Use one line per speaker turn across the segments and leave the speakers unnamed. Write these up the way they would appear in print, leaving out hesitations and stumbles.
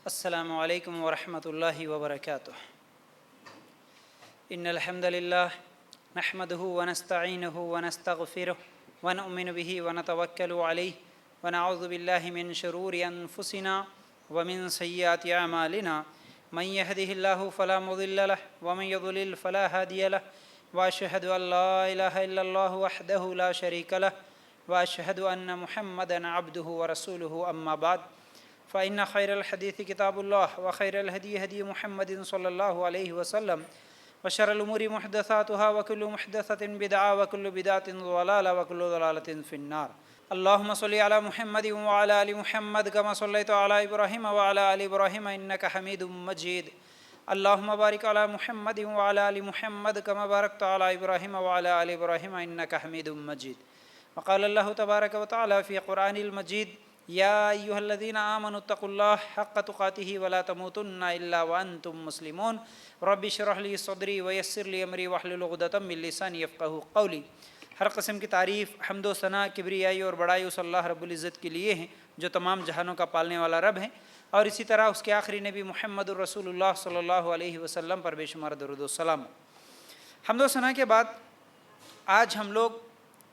السلام علیکم ورحمۃ اللہ وبرکاتہ ان الحمد للہ نحمده ونستعینه ونستغفره ونؤمن به ونتوکل علیہ ونعوذ باللہ من شرور انفسنا ومن سیئات اعمالنا من يهده الله فلا مضل له ومن يضلل فلا هادي له واشهد ان لا اله الا الله وحده لا شريك له واشهد ان محمدا عبده ورسوله اما بعد فإن خير الحديث كتاب الله وخير الهدي هدي محمد صلى الله عليه وسلم وشر الأمور محدثاتها وكل محدثة بدعة وكل بدعة ضلالة وكل ضلالة في النار. اللهم صل على محمد وعلى آل محمد كما صليت على إبراهيم وعلى آل إبراهيم إنك حميد مجيد. اللهم بارك على محمد وعلى آل محمد كما باركت على إبراهيم وعلى آل إبراهيم إنك حميد مجيد. وقال الله تبارك وتعالى في قرآن المجيد: یا ایھا الذین آمنوا اتقوا اللہ حق تقاتہ ولا تموتن الا وانتم مسلمون. رب اشرح لی صدری ویسر لی امری واحلل عقدۃ من لسانی یفقہوا قولی. ہر قسم کی تعریف، حمد و ثنا، کبریائی اور بڑائی اس اللہ رب العزت کے لیے ہیں جو تمام جہانوں کا پالنے والا رب ہے، اور اسی طرح اس کے آخری نبی محمد الرسول اللہ صلی اللہ علیہ وسلم پر بے شمار درود و سلام. حمد و ثنا کے بعد آج ہم لوگ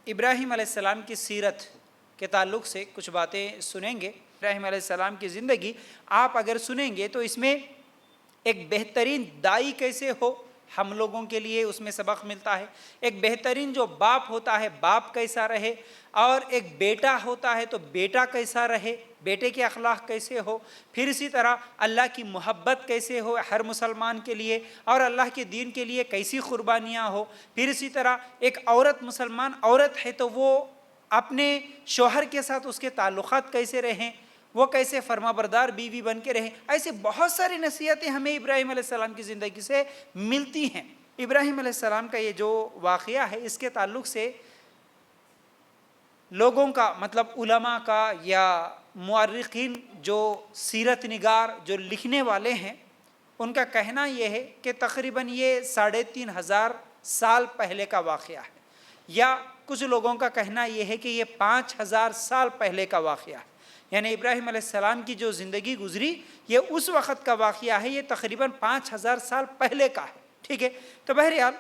ابراہیم علیہ السلام کی سیرت کے تعلق سے کچھ باتیں سنیں گے. ابراہیم علیہ السلام کی زندگی آپ اگر سنیں گے تو اس میں ایک بہترین دائی کیسے ہو ہم لوگوں کے لیے اس میں سبق ملتا ہے. ایک بہترین جو باپ ہوتا ہے باپ کیسا رہے، اور ایک بیٹا ہوتا ہے تو بیٹا کیسا رہے، بیٹے کے اخلاق کیسے ہو. پھر اسی طرح اللہ کی محبت کیسے ہو ہر مسلمان کے لیے، اور اللہ کے دین کے لیے کیسی قربانیاں ہو. پھر اسی طرح ایک عورت، مسلمان عورت ہے تو وہ اپنے شوہر کے ساتھ اس کے تعلقات کیسے رہیں، وہ کیسے فرما بردار بیوی بن کے رہیں. ایسے بہت ساری نصیحتیں ہمیں ابراہیم علیہ السلام کی زندگی سے ملتی ہیں. ابراہیم علیہ السلام کا یہ جو واقعہ ہے اس کے تعلق سے لوگوں کا، مطلب علماء کا یا مورخین جو سیرت نگار جو لکھنے والے ہیں، ان کا کہنا یہ ہے کہ تقریباً یہ 3500 سال پہلے کا واقعہ ہے، یا کچھ لوگوں کا کہنا یہ ہے کہ یہ 5000 سال پہلے کا واقعہ ہے. یعنی ابراہیم علیہ السلام کی جو زندگی گزری یہ اس وقت کا واقعہ ہے، یہ تقریباً 5000 سال پہلے کا ہے. ٹھیک ہے، تو بہرحال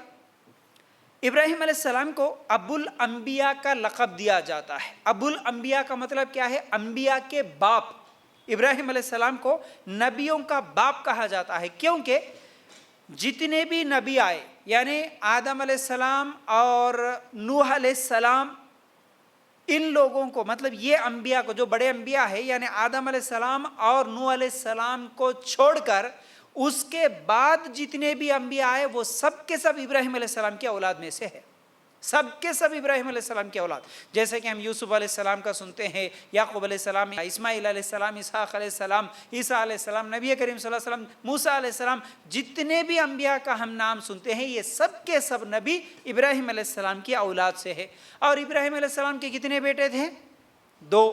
ابراہیم علیہ السلام کو ابو الانبیاء کا لقب دیا جاتا ہے. ابو الانبیاء کا مطلب کیا ہے؟ انبیاء کے باپ. ابراہیم علیہ السلام کو نبیوں کا باپ کہا جاتا ہے، کیونکہ جتنے بھی نبی آئے، یعنی آدم علیہ السلام اور نوح علیہ السلام، ان لوگوں کو، مطلب یہ انبیاء کو، جو بڑے انبیاء ہیں یعنی آدم علیہ السلام اور نوح علیہ السلام کو چھوڑ کر اس کے بعد جتنے بھی انبیاء آئے وہ سب کے سب ابراہیم علیہ السلام کی اولاد میں سے ہے. سب کے سب ابراہیم علیہ السلام کی اولاد. جیسے کہ ہم یوسف علیہ السلام کا سنتے ہیں، یعقوب علیہ السلام، اسماعیل علیہ السلام، اسحاق علیہ السلام، عیسیٰ علیہ السلام، نبی کریم صلی اللہ علیہ وسلم، موسیٰ علیہ السلام، جتنے بھی انبیاء کا ہم نام سنتے ہیں یہ سب کے سب نبی ابراہیم علیہ السلام کی اولاد سے ہے. اور ابراہیم علیہ السلام کے کتنے بیٹے تھے؟ 2.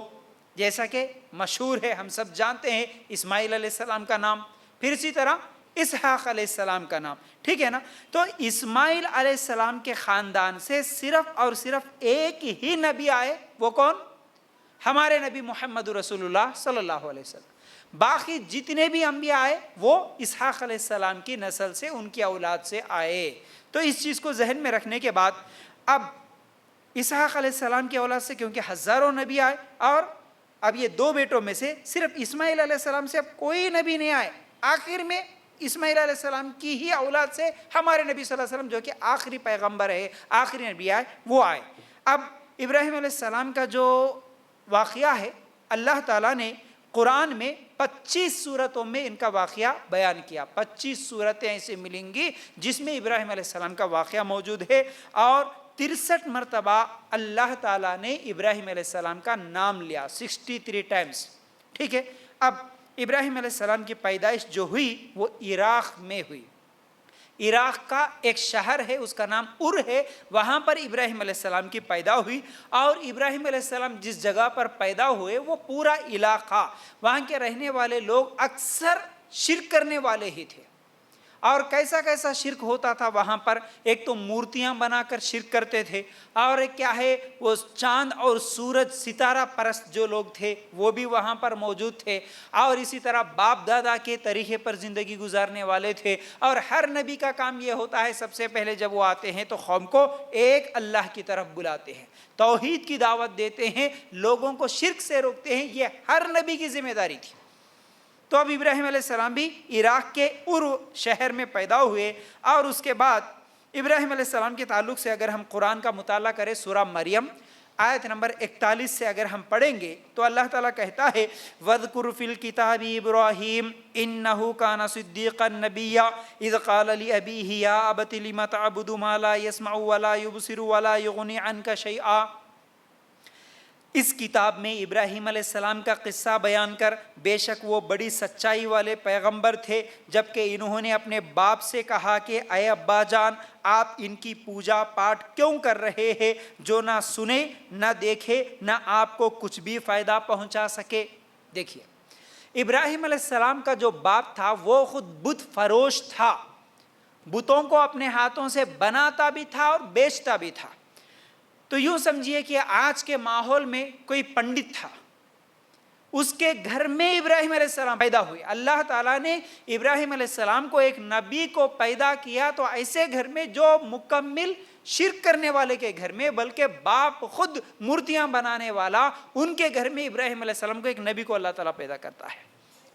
جیسا کہ مشہور ہے، ہم سب جانتے ہیں اسماعیل علیہ السلام کا نام، پھر اسی طرح اسحاق علیہ السلام کا نام. ٹھیک ہے نا؟ تو اسماعیل علیہ السلام کے خاندان سے صرف اور صرف ایک ہی نبی آئے، وہ کون؟ ہمارے نبی محمد رسول اللہ صلی اللہ علیہ وسلم. باقی جتنے بھی انبیاء آئے وہ اسحاق علیہ السلام کی نسل سے، ان کی اولاد سے آئے. تو اس چیز کو ذہن میں رکھنے کے بعد اب اسحاق علیہ السلام کی اولاد سے کیونکہ ہزاروں نبی آئے، اور اب یہ 2 بیٹوں میں سے صرف اسماعیل علیہ السلام سے اب کوئی نبی نہیں آئے. آخر میں اسماعیل علیہ السلام کی ہی اولاد سے ہمارے نبی صلی اللہ علیہ وسلم جو کہ آخری پیغمبر ہے، آخری نبی آئے، وہ آئے. اب ابراہیم علیہ السلام کا جو واقعہ ہے اللہ تعالیٰ نے قرآن میں 25 سورتوں میں ان کا واقعہ بیان کیا. 25 سورتیں ایسے ملیں گی جس میں ابراہیم علیہ السلام کا واقعہ موجود ہے، اور 63 مرتبہ اللہ تعالیٰ نے ابراہیم علیہ السلام کا نام لیا، 63 ٹائمز. ٹھیک ہے. اب ابراہیم علیہ السلام کی پیدائش جو ہوئی وہ عراق میں ہوئی. عراق کا ایک شہر ہے، اس کا نام ار ہے، وہاں پر ابراہیم علیہ السلام کی پیدا ہوئی. اور ابراہیم علیہ السلام جس جگہ پر پیدا ہوئے وہ پورا علاقہ، وہاں کے رہنے والے لوگ اکثر شرک کرنے والے ہی تھے، اور کیسا کیسا شرک ہوتا تھا وہاں پر. ایک تو مورتیاں بنا کر شرک کرتے تھے, اور ایک کیا ہے وہ چاند اور سورج ستارہ پرست جو لوگ تھے وہ بھی وہاں پر موجود تھے, اور اسی طرح باپ دادا کے طریقے پر زندگی گزارنے والے تھے. اور ہر نبی کا کام یہ ہوتا ہے سب سے پہلے جب وہ آتے ہیں تو قوم کو ایک اللہ کی طرف بلاتے ہیں, توحید کی دعوت دیتے ہیں, لوگوں کو شرک سے روکتے ہیں. یہ ہر نبی کی ذمہ داری تھی. تو اب ابراہیم علیہ السلام بھی عراق کے شہر میں پیدا ہوئے, اور اس کے بعد ابراہیم علیہ السلام کے تعلق سے اگر ہم قرآن کا مطالعہ کریں سورہ مریم آیت نمبر 41 سے اگر ہم پڑھیں گے تو اللہ تعالیٰ کہتا ہے وَاذْكُرْ فِي الْكِتَابِ إِبْرَاهِيمَ إِنَّهُ كَانَ صِدِّيقًا نَبِيًّا إِذْ قَالَ لِأَبِيهِ يَا أَبَتِ لِمَ تَعْبُدُ مَا لَا يَسْمَعُ وَلَا يُبْصِرُ وَلَا يُغْنِي عَنْكَ شَيْئًا. اس کتاب میں ابراہیم علیہ السلام کا قصہ بیان کر, بے شک وہ بڑی سچائی والے پیغمبر تھے, جبکہ انہوں نے اپنے باپ سے کہا کہ اے ابا جان آپ ان کی پوجا پاٹ کیوں کر رہے ہیں جو نہ سنے نہ دیکھے نہ آپ کو کچھ بھی فائدہ پہنچا سکے. دیکھیے ابراہیم علیہ السلام کا جو باپ تھا وہ خود بت فروش تھا, بتوں کو اپنے ہاتھوں سے بناتا بھی تھا اور بیچتا بھی تھا. تو یوں سمجھیے کہ آج کے ماحول میں کوئی پنڈت تھا, اس کے گھر میں ابراہیم علیہ السلام پیدا ہوئے. اللہ تعالیٰ نے ابراہیم علیہ السلام کو ایک نبی کو پیدا کیا تو ایسے گھر میں جو مکمل شرک کرنے والے کے گھر میں, بلکہ باپ خود مورتیاں بنانے والا, ان کے گھر میں ابراہیم علیہ السلام کو ایک نبی کو اللہ تعالیٰ پیدا کرتا ہے.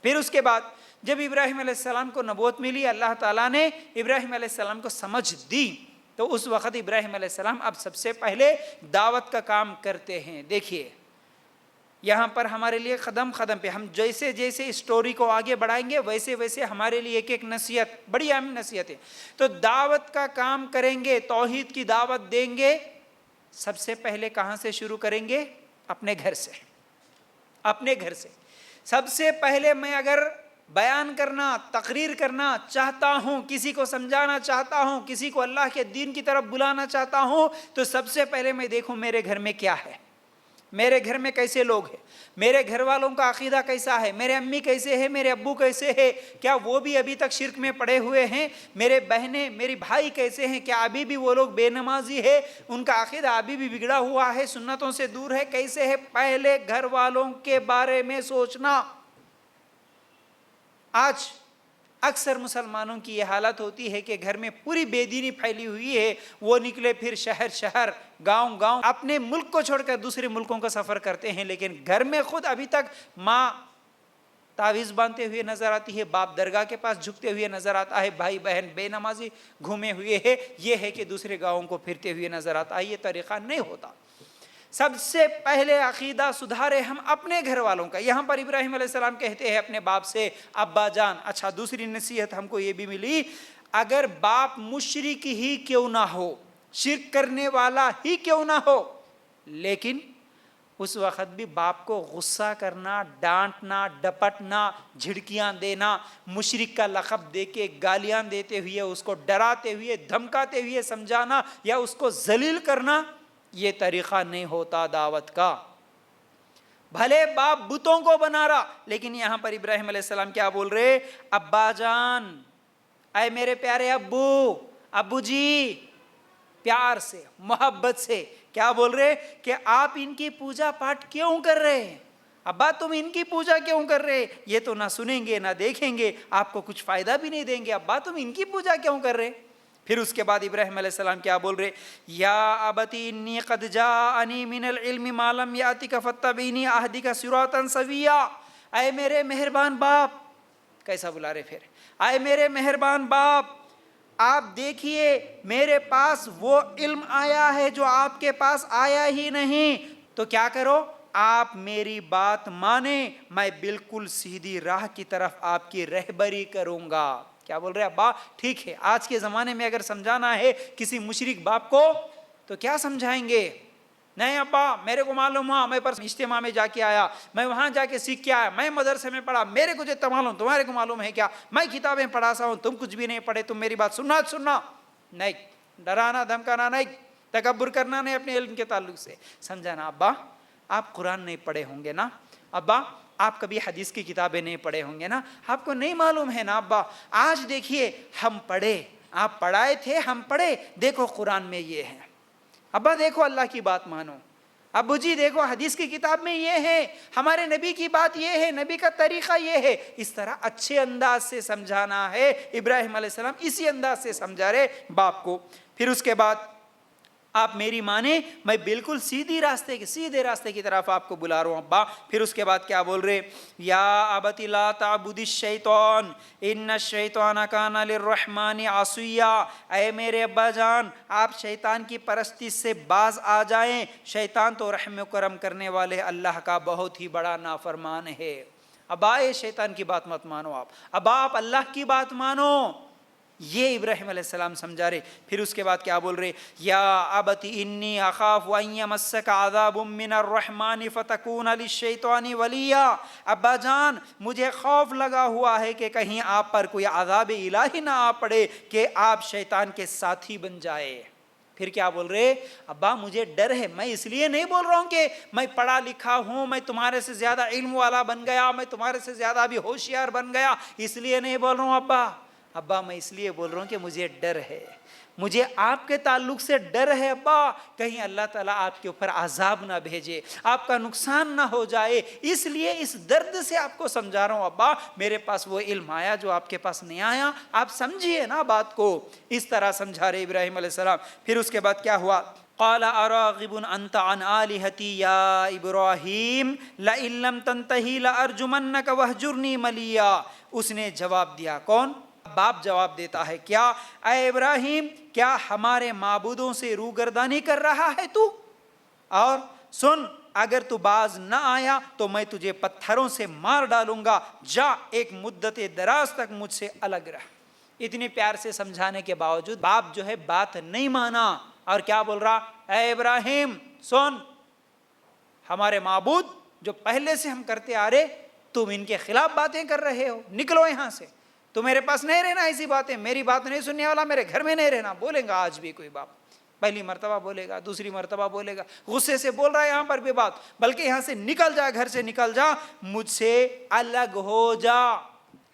پھر اس کے بعد جب ابراہیم علیہ السلام کو نبوت ملی, اللہ تعالیٰ نے ابراہیم علیہ السلام کو سمجھ دی, تو اس وقت ابراہیم علیہ السلام اب سب سے پہلے دعوت کا کام کرتے ہیں. دیکھیے یہاں پر ہمارے لیے قدم قدم پہ ہم جیسے جیسے اسٹوری کو آگے بڑھائیں گے ویسے ویسے ہمارے لیے ایک ایک نصیحت, بڑی اہم نصیحت ہے. تو دعوت کا کام کریں گے, توحید کی دعوت دیں گے, سب سے پہلے کہاں سے شروع کریں گے؟ اپنے گھر سے. اپنے گھر سے سب سے پہلے میں اگر بیان کرنا, تقریر کرنا چاہتا ہوں, کسی کو سمجھانا چاہتا ہوں, کسی کو اللہ کے دین کی طرف بلانا چاہتا ہوں, تو سب سے پہلے میں دیکھوں میرے گھر میں کیا ہے, میرے گھر میں کیسے لوگ ہیں, میرے گھر والوں کا عقیدہ کیسا ہے, میرے امی کیسے ہیں, میرے ابو کیسے ہیں, کیا وہ بھی ابھی تک شرک میں پڑے ہوئے ہیں, میرے بہنیں میری بھائی کیسے ہیں, کیا ابھی بھی وہ لوگ بے نمازی ہے, ان کا عقیدہ ابھی بھی بگڑا ہوا ہے, سنتوں سے دور ہے, کیسے ہے. پہلے گھر والوں کے بارے میں سوچنا. آج اکثر مسلمانوں کی یہ حالت ہوتی ہے کہ گھر میں پوری بے دینی پھیلی ہوئی ہے, وہ نکلے پھر شہر شہر, گاؤں گاؤں, اپنے ملک کو چھوڑ کر دوسرے ملکوں کا سفر کرتے ہیں, لیکن گھر میں خود ابھی تک ماں تعویذ باندھتے ہوئے نظر آتی ہے, باپ درگاہ کے پاس جھکتے ہوئے نظر آتا ہے, بھائی بہن بے نمازی گھومے ہوئے ہے, یہ ہے کہ دوسرے گاؤں کو پھرتے ہوئے نظر آتا ہے. یہ طریقہ نہیں ہوتا. سب سے پہلے عقیدہ سدھارے ہم اپنے گھر والوں کا. یہاں پر ابراہیم علیہ السلام کہتے ہیں اپنے باپ سے ابا جان. اچھا دوسری نصیحت ہم کو یہ بھی ملی, اگر باپ مشرک ہی کیوں نہ ہو, شرک کرنے والا ہی کیوں نہ ہو, لیکن اس وقت بھی باپ کو غصہ کرنا, ڈانٹنا, ڈپٹنا, جھڑکیاں دینا, مشرک کا لقب دے کے گالیاں دیتے ہوئے, اس کو ڈراتے ہوئے, دھمکاتے ہوئے سمجھانا یا اس کو ذلیل کرنا, یہ طریقہ نہیں ہوتا دعوت کا. بھلے باپ بتوں کو بنا رہا, لیکن یہاں پر ابراہیم علیہ السلام کیا بول رہے, ابا جان, اے میرے پیارے ابو, ابو جی, پیار سے محبت سے کیا بول رہے کہ آپ ان کی پوجا پاٹ کیوں کر رہے ہیں, ابا تم ان کی پوجا کیوں کر رہے, یہ تو نہ سنیں گے نہ دیکھیں گے, آپ کو کچھ فائدہ بھی نہیں دیں گے, ابا تم ان کی پوجا کیوں کر رہے. پھر اس کے بعد ابراہیم علیہ السلام کیا بول رہے, یا ابتی انی قد جاءنی من العلم ما لم یاتک فاتبعنی اہدک صراطا سویا. اے میرے مہربان باپ, کیسا بلا رہے پھر, اے میرے مہربان باپ, آپ دیکھیے میرے پاس وہ علم آیا ہے جو آپ کے پاس آیا ہی نہیں, تو کیا کرو, آپ میری بات مانیں, میں بالکل سیدھی راہ کی طرف آپ کی رہبری کروں گا. کیا بول رہے ابا, ٹھیک ہے آج کے زمانے میں اگر سمجھانا ہے کسی مشرک باپ کو تو کیا سمجھائیں گے, نہیں ابا میرے کو معلوم ہوا, میں پر اجتماع میں جا کے آیا, میں وہاں جا کے سیکھ کے آیا, میں مدرسے میں پڑھا, میرے کو جتنا معلوم تمہارے کو معلوم ہے کیا, میں کتابیں پڑھا سا ہوں, تم کچھ بھی نہیں پڑھے, تم میری بات سننا نہیں, ڈرانا دھمکانا نہیں, تکبر کرنا نہیں اپنے علم کے تعلق سے, سمجھانا ابا آپ قرآن نہیں پڑھے ہوں گے نا, ابا آپ کبھی حدیث کی کتابیں نہیں پڑھے ہوں گے نا, آپ کو نہیں معلوم ہے نا ابا. آج دیکھیے ہم پڑھے, آپ پڑھائے تھے, ہم پڑھے, دیکھو قرآن میں یہ ہے. ابا دیکھو اللہ کی بات مانو, ابو جی دیکھو حدیث کی کتاب میں یہ ہے, ہمارے نبی کی بات یہ ہے, نبی کا طریقہ یہ ہے. اس طرح اچھے انداز سے سمجھانا ہے. ابراہیم علیہ السلام اسی انداز سے سمجھا رہے باپ کو. پھر اس کے بعد آپ میری مانیں, میں بالکل سیدھے راستے کی طرف آپ کو بلا رہا ہوں ابا. پھر اس کے بعد کیا بول رہے, یا ابت لا تعبد الشیطان ان الشیطان کان للرحمن عصیا. اے میرے ابا جان, آپ شیطان کی پرستی سے باز آ جائیں, شیطان تو رحم و کرم کرنے والے اللہ کا بہت ہی بڑا نافرمان ہے. ابا اے شیطان کی بات مت مانو آپ, ابا آپ اللہ کی بات مانو. یہ ابراہیم علیہ السلام سمجھا رہے. پھر اس کے بعد کیا بول رہے, یا ابت انی اخاف ان یمسک عذاب من الرحمن فتکون للشیطان ولیا. ابا جان مجھے خوف لگا ہوا ہے کہ کہیں آپ پر کوئی عذاب الہی نہ آ پڑے کہ آپ شیطان کے ساتھی بن جائے. پھر کیا بول رہے, ابا مجھے ڈر ہے, میں اس لیے نہیں بول رہا ہوں کہ میں پڑھا لکھا ہوں, میں تمہارے سے زیادہ علم والا بن گیا, میں تمہارے سے زیادہ بھی ہوشیار بن گیا, اس لیے نہیں بول رہا ہوں ابا. ابا میں اس لیے بول رہا ہوں کہ مجھے ڈر ہے, مجھے آپ کے تعلق سے ڈر ہے ابا, کہیں اللہ تعالیٰ آپ کے اوپر عذاب نہ بھیجے, آپ کا نقصان نہ ہو جائے, اس لیے اس درد سے آپ کو سمجھا رہا ہوں ابا. میرے پاس وہ علم آیا جو آپ کے پاس نہیں آیا, آپ سمجھیے نا بات کو. اس طرح سمجھا رہے ابراہیم علیہ السلام. پھر اس کے بعد کیا ہوا, قال اراغب انت عن آلہتی یا ابراہیم لئن لم تنتہی لارجمنک وہجرنی ملیا. اس نے جواب دیا, کون؟ باپ جواب دیتا ہے, کیا اے ابراہیم, کیا ہمارے معبودوں سے روگردانی کر رہا ہے تو؟ اور سن, اگر تو باز نہ آیا تو میں تجھے پتھروں سے مار ڈالوں گا, جا ایک مدت دراز تک مجھ سے الگ رہ. اتنے پیار سے سمجھانے کے باوجود باپ جو ہے بات نہیں مانا, اور کیا بول رہا, اے ابراہیم سن, ہمارے معبود جو پہلے سے ہم کرتے آ رہے, تم ان کے خلاف باتیں کر رہے ہو, نکلو یہاں سے, تو میرے پاس نہیں رہنا ایسی باتیں, میری بات نہیں سننے والا میرے گھر میں نہیں رہنا. بولیں گا آج بھی کوئی باپ, پہلی مرتبہ بولے گا, دوسری مرتبہ بولے گا, غصے سے بول رہا ہے یہاں پر بھی بات, بلکہ یہاں سے نکل جا, گھر سے نکل جا, مجھ سے الگ ہو جا.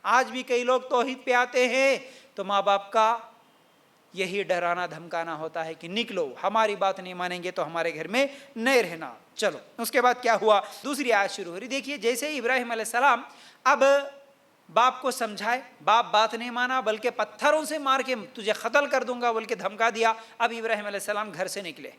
آج بھی کئی لوگ توحید پہ آتے ہیں تو ماں باپ کا یہی ڈرانا دھمکانا ہوتا ہے کہ نکلو, ہماری بات نہیں مانیں گے تو ہمارے گھر میں نہیں رہنا. چلو اس کے بعد کیا ہوا, دوسری آیت شروع ہو رہی. دیکھیے جیسے ہی ابراہیم علیہ السلام اب باپ کو سمجھائے, باپ بات نہیں مانا بلکہ پتھروں سے مار کے تجھے قتل کر دوں گا بول کے دھمکا دیا. اب ابراہیم علیہ السلام گھر سے نکلے.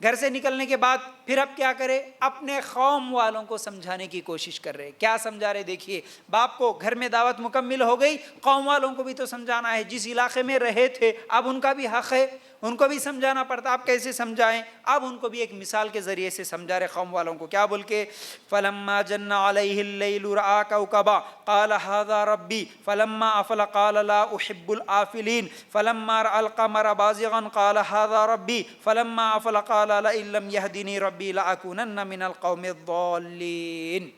گھر سے نکلنے کے بعد پھر اب کیا کرے, اپنے قوم والوں کو سمجھانے کی کوشش کر رہے. کیا سمجھا رہے, دیکھیے باپ کو گھر میں دعوت مکمل ہو گئی, قوم والوں کو بھی تو سمجھانا ہے, جس علاقے میں رہے تھے اب ان کا بھی حق ہے, ان کو بھی سمجھانا پڑتا. آپ کیسے سمجھائیں, اب ان کو بھی ایک مثال کے ذریعے سے سمجھا رہے قوم والوں کو. کیا بول کے, فلما جن علیہ اللیل رأى کوكبا قال هذا ربی فلما افل قال لا احب الآفلین فلما رأى القمر بازغا قال هذا ربی فلما افل قال لئن لم يهدني ربی لأكونن من القوم الضالین.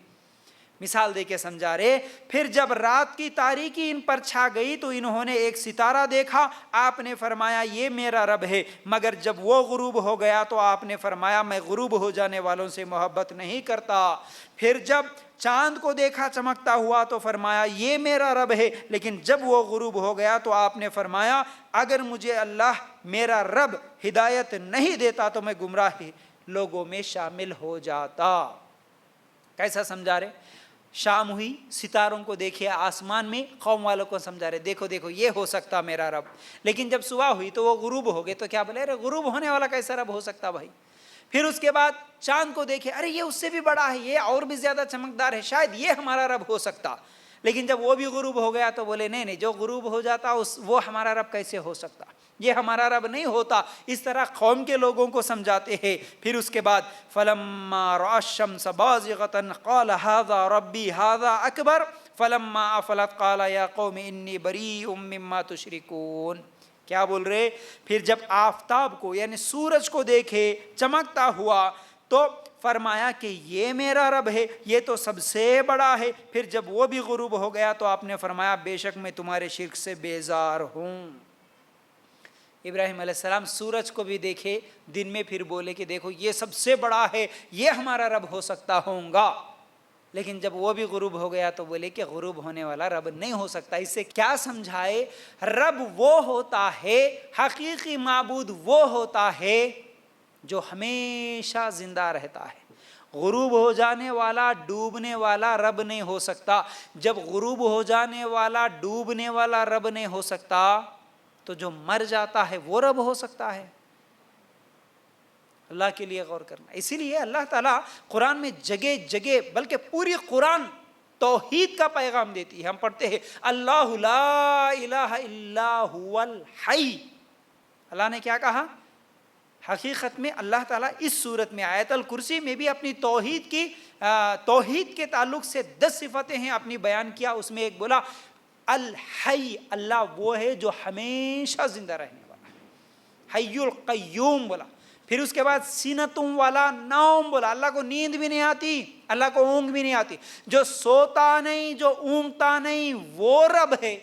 مثال دے کے سمجھا رہے. پھر جب رات کی تاریکی ان پر چھا گئی تو انہوں نے ایک ستارہ دیکھا, آپ نے فرمایا یہ میرا رب ہے, مگر جب وہ غروب ہو گیا تو آپ نے فرمایا میں غروب ہو جانے والوں سے محبت نہیں کرتا. پھر جب چاند کو دیکھا چمکتا ہوا تو فرمایا یہ میرا رب ہے, لیکن جب وہ غروب ہو گیا تو آپ نے فرمایا اگر مجھے اللہ میرا رب ہدایت نہیں دیتا تو میں گمراہ لوگوں میں شامل ہو جاتا. کیسا سمجھا رہے, شام ہوئی, ستاروں کو دیکھے آسمان میں, قوم والوں کو سمجھا رہے دیکھو دیکھو یہ ہو سکتا میرا رب. لیکن جب صبح ہوئی تو وہ غروب ہو گئے تو کیا بولے, ارے غروب ہونے والا کیسا رب ہو سکتا بھائی. پھر اس کے بعد چاند کو دیکھے, ارے یہ اس سے بھی بڑا ہے, یہ اور بھی زیادہ چمکدار ہے, شاید یہ ہمارا رب ہو سکتا. لیکن جب وہ بھی غروب ہو گیا تو بولے نہیں نہیں, جو غروب ہو جاتا وہ ہمارا رب کیسے ہو سکتا, یہ ہمارا رب نہیں ہوتا. اس طرح قوم کے لوگوں کو سمجھاتے ہیں. پھر اس کے بعد فلما رأى الشمس بازغة قال هذا ربي هذا اکبر فلما افلت قال یا قوم انی بریء مما تشرکون. کیا بول رہے, پھر جب آفتاب کو یعنی سورج کو دیکھے چمکتا ہوا تو فرمایا کہ یہ میرا رب ہے, یہ تو سب سے بڑا ہے. پھر جب وہ بھی غروب ہو گیا تو آپ نے فرمایا بے شک میں تمہارے شرک سے بیزار ہوں. ابراہیم علیہ السلام سورج کو بھی دیکھے دن میں, پھر بولے کہ دیکھو یہ سب سے بڑا ہے, یہ ہمارا رب ہو سکتا ہوگا. لیکن جب وہ بھی غروب ہو گیا تو بولے کہ غروب ہونے والا رب نہیں ہو سکتا. اس سے کیا سمجھائے؟ رب وہ ہوتا ہے، حقیقی معبود وہ ہوتا ہے جو ہمیشہ زندہ رہتا ہے. غروب ہو جانے والا، ڈوبنے والا رب نہیں ہو سکتا. جب غروب ہو جانے والا، ڈوبنے والا رب نہیں ہو سکتا تو جو مر جاتا ہے وہ رب ہو سکتا ہے. اللہ کے لیے غور کرنا. اسی لیے اللہ تعالیٰ قرآن میں جگہ جگہ، بلکہ پوری قرآن توحید کا پیغام دیتی ہے. ہم پڑھتے ہیں اللہ لا الہ الا هو الحی. اللہ نے کیا کہا؟ حقیقت میں اللہ تعالیٰ اس صورت میں آیت الکرسی میں بھی اپنی توحید کے تعلق سے 10 صفتیں ہیں اپنی بیان کیا. اس میں ایک بولا الحی، اللہ وہ ہے جو ہمیشہ زندہ رہنے والا ہے، حی القیوم بولا. پھر اس کے بعد سینتم والا نوم بولا، اللہ کو نیند بھی نہیں آتی، اللہ کو اونگ بھی نہیں آتی. جو سوتا نہیں، جو اونگتا نہیں، وہ رب ہے.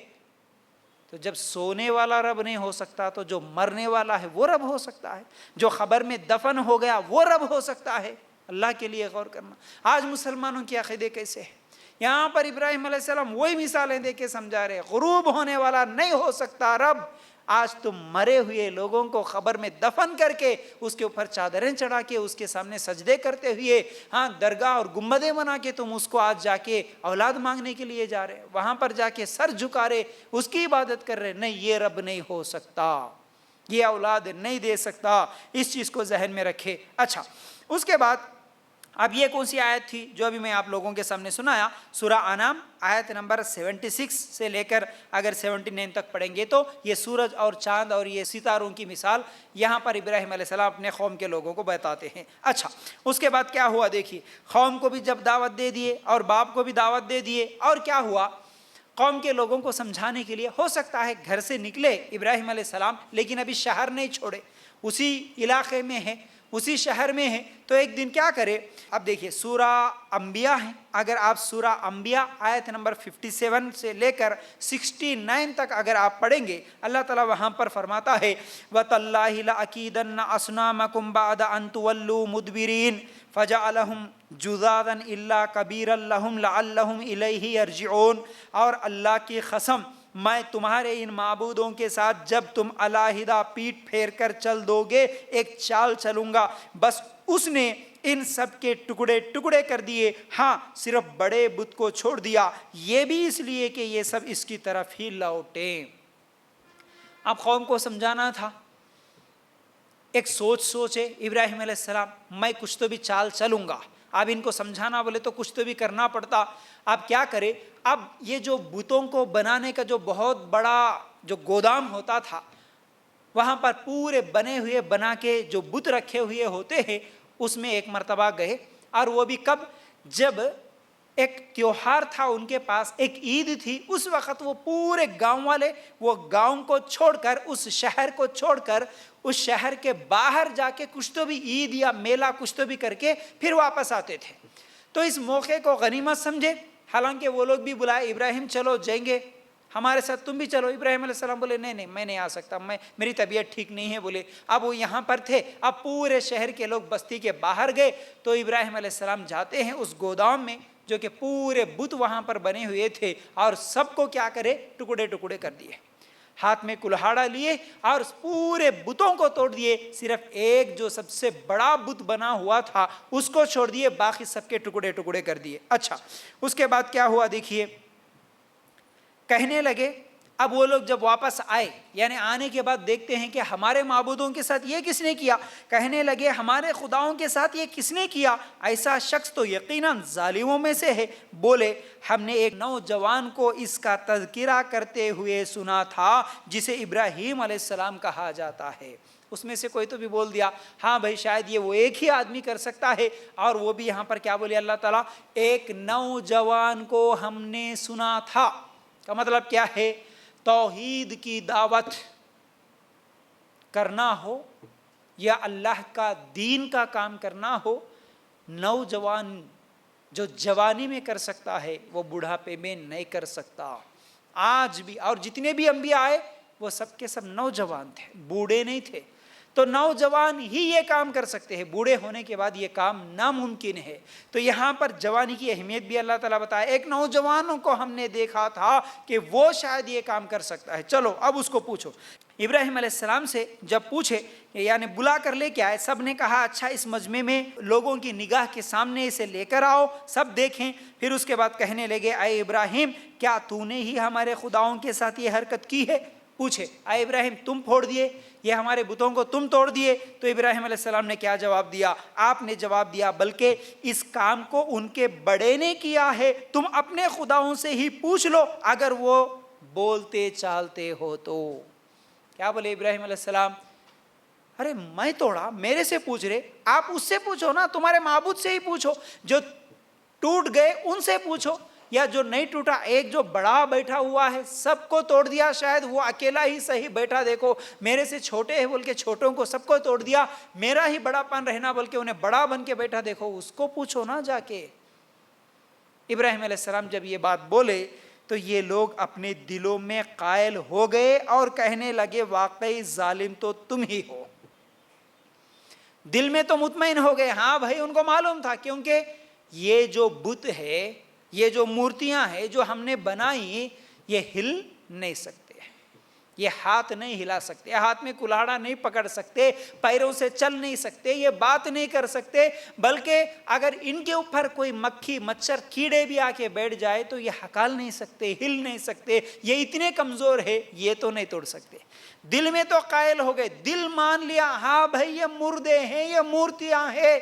تو جب سونے والا رب نہیں ہو سکتا تو جو مرنے والا ہے وہ رب ہو سکتا ہے. جو خبر میں دفن ہو گیا وہ رب ہو سکتا ہے. اللہ کے لیے غور کرنا. آج مسلمانوں کے عقیدے کیسے ہیں؟ یہاں پر ابراہیم علیہ السلام وہی مثالیں دے کے سمجھا رہے، غروب ہونے والا نہیں ہو سکتا رب. آج تم مرے ہوئے لوگوں کو خبر میں دفن کر کے اس کے اوپر چادریں چڑھا کے اس کے سامنے سجدے کرتے ہوئے، درگاہ اور گنبدیں بنا کے تم اس کو آج جا کے اولاد مانگنے کے لیے جا رہے، وہاں پر جا کے سر جھکا رہے، اس کی عبادت کر رہے. نہیں، یہ رب نہیں ہو سکتا، یہ اولاد نہیں دے سکتا. اس چیز کو ذہن میں رکھے. اچھا، اس کے بعد اب یہ کون سی آیت تھی جو ابھی میں آپ لوگوں کے سامنے سنایا؟ سورہ انعام آیت نمبر 76 سے لے کر اگر 79 تک پڑھیں گے تو یہ سورج اور چاند اور یہ ستاروں کی مثال یہاں پر ابراہیم علیہ السلام اپنے قوم کے لوگوں کو بتاتے ہیں. اچھا، اس کے بعد کیا ہوا دیکھیے. قوم کو بھی جب دعوت دے دیے اور باپ کو بھی دعوت دے دیے، اور کیا ہوا؟ قوم کے لوگوں کو سمجھانے کے لیے، ہو سکتا ہے گھر سے نکلے ابراہیم علیہ السلام لیکن ابھی شہر نہیں چھوڑے، اسی علاقے میں ہیں، اسی شہر میں ہیں. تو ایک دن کیا کرے؟ اب دیکھیے سورہ انبیاء ہے، اگر آپ سورہ انبیاء آیت نمبر 57 سے لے کر 69 تک اگر آپ پڑھیں گے، اللہ تعالیٰ وہاں پر فرماتا ہے وَتَاللَّهِ لَأَكِيدَنَّ أَصْنَامَكُمْ بَعْدَ أَن تُوَلُّوا مُدْبِرِينَ فَجَعَلَهُمْ جُذَاذًا إِلَّا كَبِيرًا لَهُمْ لَعَلَّهُمْ إِلَيْهِ يَرْجِعُونَ. اور اللہ کی قسم، میں تمہارے ان معبودوں کے ساتھ جب تم علیحدہ پیٹ پھیر کر چل دو گے ایک چال چلوں گا، بس اس نے ان سب کے ٹکڑے ٹکڑے کر دیے. ہاں، صرف بڑے بت کو چھوڑ دیا، یہ بھی اس لیے کہ یہ سب اس کی طرف ہی لوٹیں. اب قوم کو سمجھانا تھا. ایک سوچے ابراہیم علیہ السلام، میں کچھ تو بھی چال چلوں گا. اب ان کو سمجھانا بولے تو کچھ تو بھی کرنا پڑتا. اب کیا کرے؟ اب یہ جو بتوں کو بنانے کا جو بہت بڑا جو گودام ہوتا تھا، وہاں پر پورے بنے ہوئے بنا کے جو بت رکھے ہوئے ہوتے ہیں، اس میں ایک مرتبہ گئے. اور وہ بھی کب؟ جب ایک تیوہار تھا ان کے پاس، ایک عید تھی. اس وقت وہ پورے گاؤں والے وہ گاؤں کو چھوڑ کر، اس شہر کو چھوڑ کر، اس شہر کے باہر جا کے کچھ تو بھی عید یا میلہ کچھ تو بھی کر کے پھر واپس آتے تھے. تو اس موقع کو غنیمت سمجھے. حالانکہ وہ لوگ بھی بلائے، ابراہیم چلو جائیں گے ہمارے ساتھ، تم بھی چلو. ابراہیم علیہ السلام بولے نہیں میں نہیں آ سکتا، میری طبیعت ٹھیک نہیں ہے بولے. اب وہ یہاں پر تھے. اب پورے شہر کے لوگ بستی کے باہر گئے تو ابراہیم علیہ السلام جاتے ہیں اس گودام میں جو کہ پورے بت وہاں پر بنے ہوئے تھے، اور سب کو کیا کرے؟ ٹکڑے ٹکڑے کر دیے. ہاتھ میں کلہاڑا لیے اور پورے بتوں کو توڑ دیے. صرف ایک جو سب سے بڑا بت بنا ہوا تھا اس کو چھوڑ دیے، باقی سب کے ٹکڑے ٹکڑے کر دیے. اچھا، اس کے بعد کیا ہوا دیکھیے. کہنے لگے، اب وہ لوگ جب واپس آئے، یعنی آنے کے بعد دیکھتے ہیں کہ ہمارے معبودوں کے ساتھ یہ کس نے کیا. کہنے لگے ہمارے خداؤں کے ساتھ یہ کس نے کیا؟ ایسا شخص تو یقیناً ظالموں میں سے ہے. بولے ہم نے ایک نوجوان کو اس کا تذکرہ کرتے ہوئے سنا تھا جسے ابراہیم علیہ السلام کہا جاتا ہے. اس میں سے کوئی تو بھی بول دیا ہاں بھائی شاید یہ وہ ایک ہی آدمی کر سکتا ہے. اور وہ بھی یہاں پر کیا بولے اللہ تعالیٰ؟ ایک نوجوان کو ہم نے سنا تھا. کا مطلب کیا ہے؟ توحید کی دعوت کرنا ہو یا اللہ کا دین کا کام کرنا ہو، نوجوان جو جوانی میں کر سکتا ہے وہ بڑھاپے میں نہیں کر سکتا. آج بھی اور جتنے بھی انبیاء آئے وہ سب کے سب نوجوان تھے، بوڑھے نہیں تھے. تو نوجوان ہی یہ کام کر سکتے ہیں، بوڑھے ہونے کے بعد یہ کام ناممکن ہے۔ تو یہاں پر جوانی کی اہمیت بھی اللہ تعالیٰ بتایا۔ ایک نوجوانوں کو ہم نے دیکھا تھا کہ وہ شاید یہ کام کر سکتا ہے، چلو اب اس کو پوچھو۔ ابراہیم علیہ السلام سے جب پوچھے، یعنی بلا کر لے کے آئے، سب نے کہا اچھا اس مجمع میں لوگوں کی نگاہ کے سامنے اسے لے کر آؤ، سب دیکھیں۔ پھر اس کے بعد کہنے لگے اے ابراہیم کیا تو نے ہی ہمارے خداؤں کے ساتھ یہ حرکت کی ہے؟ پوچھے اے ابراہیم تم پھوڑ دیے یہ ہمارے بتوں کو، تم توڑ دیے؟ تو ابراہیم علیہ السلام نے کیا جواب دیا؟ آپ نے جواب دیا بلکہ اس کام کو ان کے بڑے نے کیا ہے، تم اپنے خداؤں سے ہی پوچھ لو اگر وہ بولتے چالتے ہو تو۔ کیا بولے ابراہیم علیہ السلام؟ ارے میں توڑا، میرے سے پوچھ رہے؟ آپ اس سے پوچھو نا، تمہارے معبود سے ہی پوچھو، جو ٹوٹ گئے ان سے پوچھو، یا جو نہیں ٹوٹا ایک جو بڑا بیٹھا ہوا ہے سب کو توڑ دیا، شاید وہ اکیلا ہی صحیح بیٹھا، دیکھو میرے سے چھوٹے ہیں بول کے چھوٹوں کو سب کو توڑ دیا، میرا ہی بڑا پن رہنا بول کے انہیں بڑا بن کے بیٹھا، دیکھو اس کو پوچھو نا جا کے۔ ابراہیم علیہ السلام جب یہ بات بولے تو یہ لوگ اپنے دلوں میں قائل ہو گئے اور کہنے لگے واقعی ظالم تو تم ہی ہو۔ دل میں تو مطمئن ہو گئے، ہاں بھائی ان کو معلوم تھا، کیونکہ یہ جو بت ہے، یہ جو مورتیاں ہیں جو ہم نے بنائی، یہ ہل نہیں سکتے، یہ ہاتھ نہیں ہلا سکتے، ہاتھ میں کلاڑا نہیں پکڑ سکتے، پیروں سے چل نہیں سکتے، یہ بات نہیں کر سکتے، بلکہ اگر ان کے اوپر کوئی مکھی مچھر کیڑے بھی آ کے بیٹھ جائے تو یہ ہکال نہیں سکتے، ہل نہیں سکتے، یہ اتنے کمزور ہے، یہ تو نہیں توڑ سکتے۔ دل میں تو قائل ہو گئے، دل مان لیا ہاں بھائی یہ مردے ہیں، یہ مورتیاں ہیں،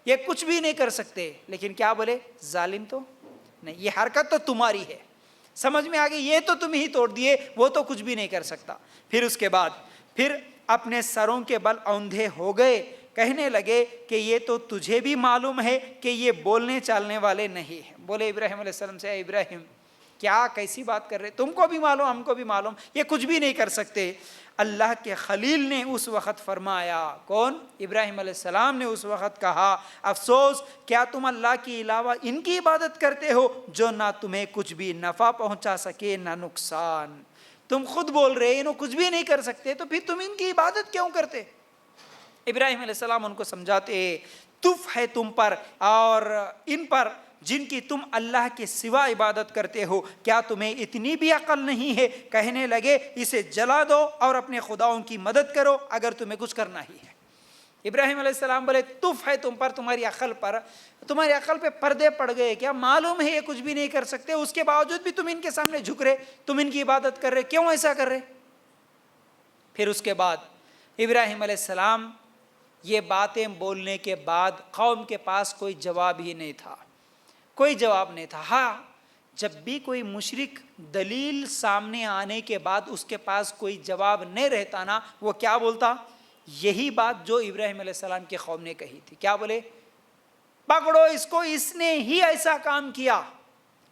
یہ کچھ بھی نہیں کر سکتے، لیکن کیا بولے؟ ظالم تو نہیں، یہ حرکت تو تمہاری ہے، سمجھ میں آگئی، یہ تو تم ہی توڑ دیے، وہ تو کچھ بھی نہیں کر سکتا۔ پھر اس کے بعد پھر اپنے سروں کے بل اوندھے ہو گئے، کہنے لگے کہ یہ تو تجھے بھی معلوم ہے کہ یہ بولنے چالنے والے نہیں ہیں۔ بولے ابراہیم علیہ السلام سے اے ابراہیم کیا کیسی بات کر رہے، تم کو بھی معلوم ہم کو بھی معلوم، یہ کچھ بھی نہیں کر سکتے۔ اللہ کے خلیل نے اس وقت فرمایا، کون؟ ابراہیم علیہ السلام نے اس وقت کہا افسوس کیا تم اللہ کے علاوہ ان کی عبادت کرتے ہو جو نہ تمہیں کچھ بھی نفع پہنچا سکے نہ نقصان۔ تم خود بول رہے انہوں کچھ بھی نہیں کر سکتے تو پھر تم ان کی عبادت کیوں کرتے؟ ابراہیم علیہ السلام ان کو سمجھاتے تف ہے تم پر اور ان پر جن کی تم اللہ کے سوا عبادت کرتے ہو، کیا تمہیں اتنی بھی عقل نہیں ہے؟ کہنے لگے اسے جلا دو اور اپنے خداؤں کی مدد کرو اگر تمہیں کچھ کرنا ہی ہے۔ ابراہیم علیہ السلام بولے تف ہے تم پر، تمہاری عقل پر، تمہاری عقل پہ پردے پڑ گئے کیا؟ معلوم ہے یہ کچھ بھی نہیں کر سکتے، اس کے باوجود بھی تم ان کے سامنے جھک رہے، تم ان کی عبادت کر رہے، کیوں ایسا کر رہے؟ پھر اس کے بعد ابراہیم علیہ السلام یہ باتیں بولنے کے بعد قوم کے پاس کوئی جواب ہی نہیں تھا، کوئی جواب نہیں تھا۔ ہاں جب بھی کوئی مشرک دلیل سامنے آنے کے بعد اس کے پاس کوئی جواب نہیں رہتا نا، وہ کیا بولتا؟ یہی بات جو ابراہیم علیہ السلام کی قوم نے کہی تھی، کیا بولے؟ پکڑو اس کو، اس نے ہی ایسا کام کیا،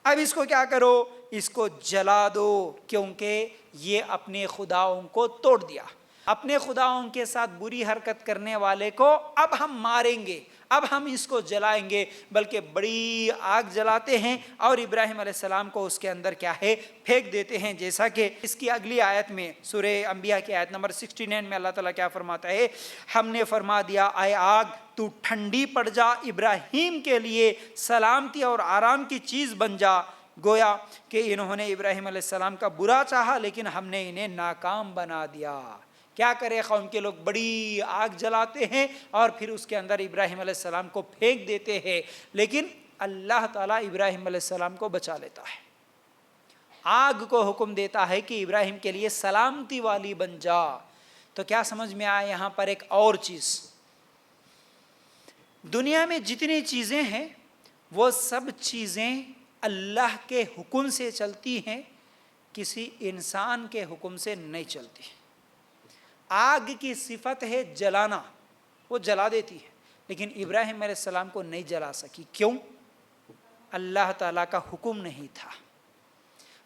اب اس کو کیا کرو؟ اس کو جلا دو، کیونکہ یہ اپنے خداؤں کو توڑ دیا، اپنے خداؤں کے ساتھ بری حرکت کرنے والے کو اب ہم ماریں گے، اب ہم اس کو جلائیں گے، بلکہ بڑی آگ جلاتے ہیں اور ابراہیم علیہ السلام کو اس کے اندر کیا ہے؟ پھینک دیتے ہیں، جیسا کہ اس کی اگلی آیت میں سورہ انبیاء کی آیت نمبر 69 میں اللہ تعالیٰ کیا فرماتا ہے؟ ہم نے فرما دیا اے آگ تو ٹھنڈی پڑ جا، ابراہیم کے لیے سلامتی اور آرام کی چیز بن جا۔ گویا کہ انہوں نے ابراہیم علیہ السلام کا برا چاہا لیکن ہم نے انہیں ناکام بنا دیا۔ کیا کرے قوم کے لوگ؟ بڑی آگ جلاتے ہیں اور پھر اس کے اندر ابراہیم علیہ السلام کو پھینک دیتے ہیں، لیکن اللہ تعالیٰ ابراہیم علیہ السلام کو بچا لیتا ہے، آگ کو حکم دیتا ہے کہ ابراہیم کے لیے سلامتی والی بن جا۔ تو کیا سمجھ میں آیا یہاں پر ایک اور چیز؟ دنیا میں جتنی چیزیں ہیں وہ سب چیزیں اللہ کے حکم سے چلتی ہیں، کسی انسان کے حکم سے نہیں چلتی۔ آگ کی صفت ہے جلانا، وہ جلا دیتی ہے، لیکن ابراہیم علیہ السلام کو نہیں جلا سکی، کیوں؟ اللہ تعالیٰ کا حکم نہیں تھا۔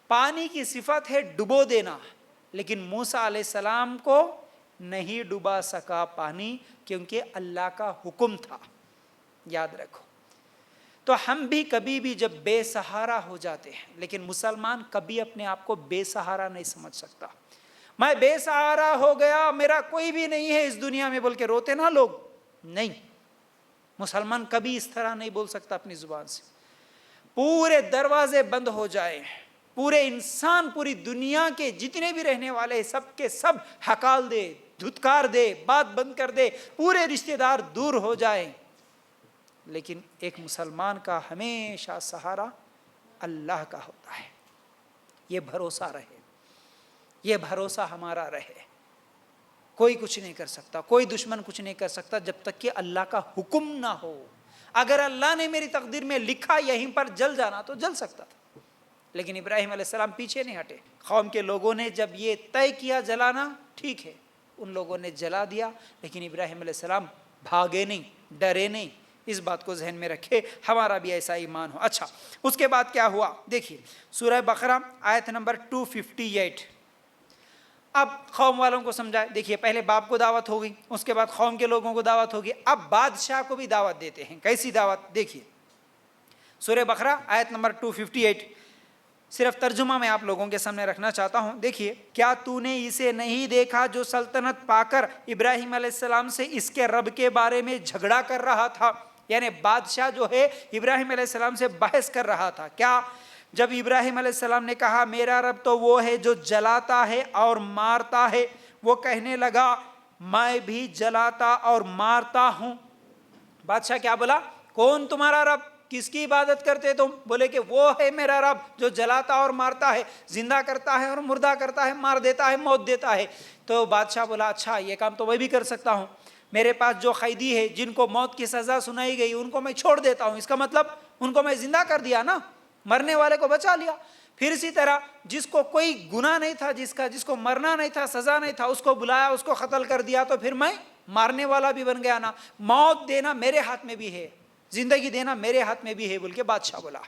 پانی کی صفت ہے ڈبو دینا، لیکن موسیٰ علیہ السلام کو نہیں ڈبا سکا پانی، کیونکہ اللہ کا حکم تھا۔ یاد رکھو، تو ہم بھی کبھی بھی جب بے سہارا ہو جاتے ہیں، لیکن مسلمان کبھی اپنے آپ کو بے سہارا نہیں سمجھ سکتا، میں بے سہارا ہو گیا، میرا کوئی بھی نہیں ہے اس دنیا میں بول کے روتے نا لوگ، نہیں، مسلمان کبھی اس طرح نہیں بول سکتا اپنی زبان سے. پورے دروازے بند ہو جائے، پورے انسان پوری دنیا کے جتنے بھی رہنے والے سب کے سب ہکال دے، دھتکار دے، بات بند کر دے، پورے رشتہ دار دور ہو جائیں، لیکن ایک مسلمان کا ہمیشہ سہارا اللہ کا ہوتا ہے. یہ بھروسہ رہے، یہ بھروسہ ہمارا رہے. کوئی کچھ نہیں کر سکتا، کوئی دشمن کچھ نہیں کر سکتا جب تک کہ اللہ کا حکم نہ ہو. اگر اللہ نے میری تقدیر میں لکھا یہیں پر جل جانا تو جل سکتا تھا، لیکن ابراہیم علیہ السلام پیچھے نہیں ہٹے. قوم کے لوگوں نے جب یہ طے کیا جلانا، ٹھیک ہے، ان لوگوں نے جلا دیا، لیکن ابراہیم علیہ السلام بھاگے نہیں، ڈرے نہیں. اس بات کو ذہن میں رکھے، ہمارا بھی ایسا ایمان ہو. اچھا، اس کے بعد کیا ہوا دیکھیے، سورہ بقرہ آیت نمبر 258. اب قوم والوں کو سمجھائے. دیکھیے، پہلے باپ کو دعوت ہو گئی، اس کے بعد قوم کے لوگوں کو دعوت ہوگی، اب بادشاہ کو بھی دعوت دیتے ہیں. کیسی دعوت؟ دیکھیے سورہ بقرہ آیت نمبر 258. صرف ترجمہ میں آپ لوگوں کے سامنے رکھنا چاہتا ہوں. دیکھیے، کیا تو نے اسے نہیں دیکھا جو سلطنت پا کر ابراہیم علیہ السلام سے اس کے رب کے بارے میں جھگڑا کر رہا تھا؟ یعنی بادشاہ جو ہے ابراہیم علیہ السلام سے بحث کر رہا تھا. کیا؟ جب ابراہیم علیہ السلام نے کہا میرا رب تو وہ ہے جو جلاتا ہے اور مارتا ہے، وہ کہنے لگا میں بھی جلاتا اور مارتا ہوں. بادشاہ کیا بولا؟ کون تمہارا رب؟ کس کی عبادت کرتے تم؟ بولے کہ وہ ہے میرا رب جو جلاتا اور مارتا ہے، زندہ کرتا ہے اور مردہ کرتا ہے، مار دیتا ہے، موت دیتا ہے. تو بادشاہ بولا اچھا، یہ کام تو میں بھی کر سکتا ہوں. میرے پاس جو قیدی ہے جن کو موت کی سزا سنائی گئی ان کو میں چھوڑ دیتا ہوں. اس کا مطلب ان کو میں زندہ کر دیا نا، مرنے والے کو بچا لیا. پھر اسی طرح جس کو کوئی گناہ نہیں تھا، جس کو مرنا نہیں تھا، سزا نہیں تھا، اس کو بلایا، اس کو قتل کر دیا، تو پھر میں مارنے والا بھی بن گیا نا. موت دینا میرے ہاتھ میں بھی ہے، زندگی دینا میرے ہاتھ میں بھی ہے بول کے بادشاہ بولا.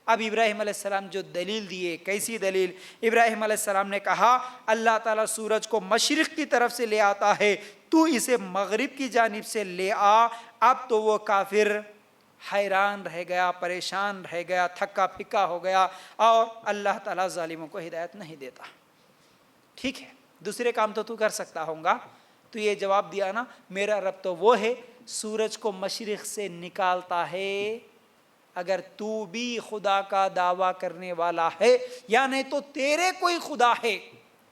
اب ابراہیم علیہ السلام جو دلیل دیے، کیسی دلیل؟ ابراہیم علیہ السلام نے کہا اللہ تعالیٰ سورج کو مشرق کی طرف سے لے آتا ہے، تو اسے مغرب کی جانب سے لے آ. اب تو وہ کافر حیران رہ گیا، پریشان رہ گیا، تھکا پھکا ہو گیا، اور اللہ تعالیٰ ظالموں کو ہدایت نہیں دیتا. ٹھیک ہے، دوسرے کام تو کر سکتا ہوں گا. تو یہ جواب دیا نا، میرا رب تو وہ ہے سورج کو مشرق سے نکالتا ہے. اگر تو بھی خدا کا دعویٰ کرنے والا ہے، یا نہیں تو تیرے کوئی خدا ہے،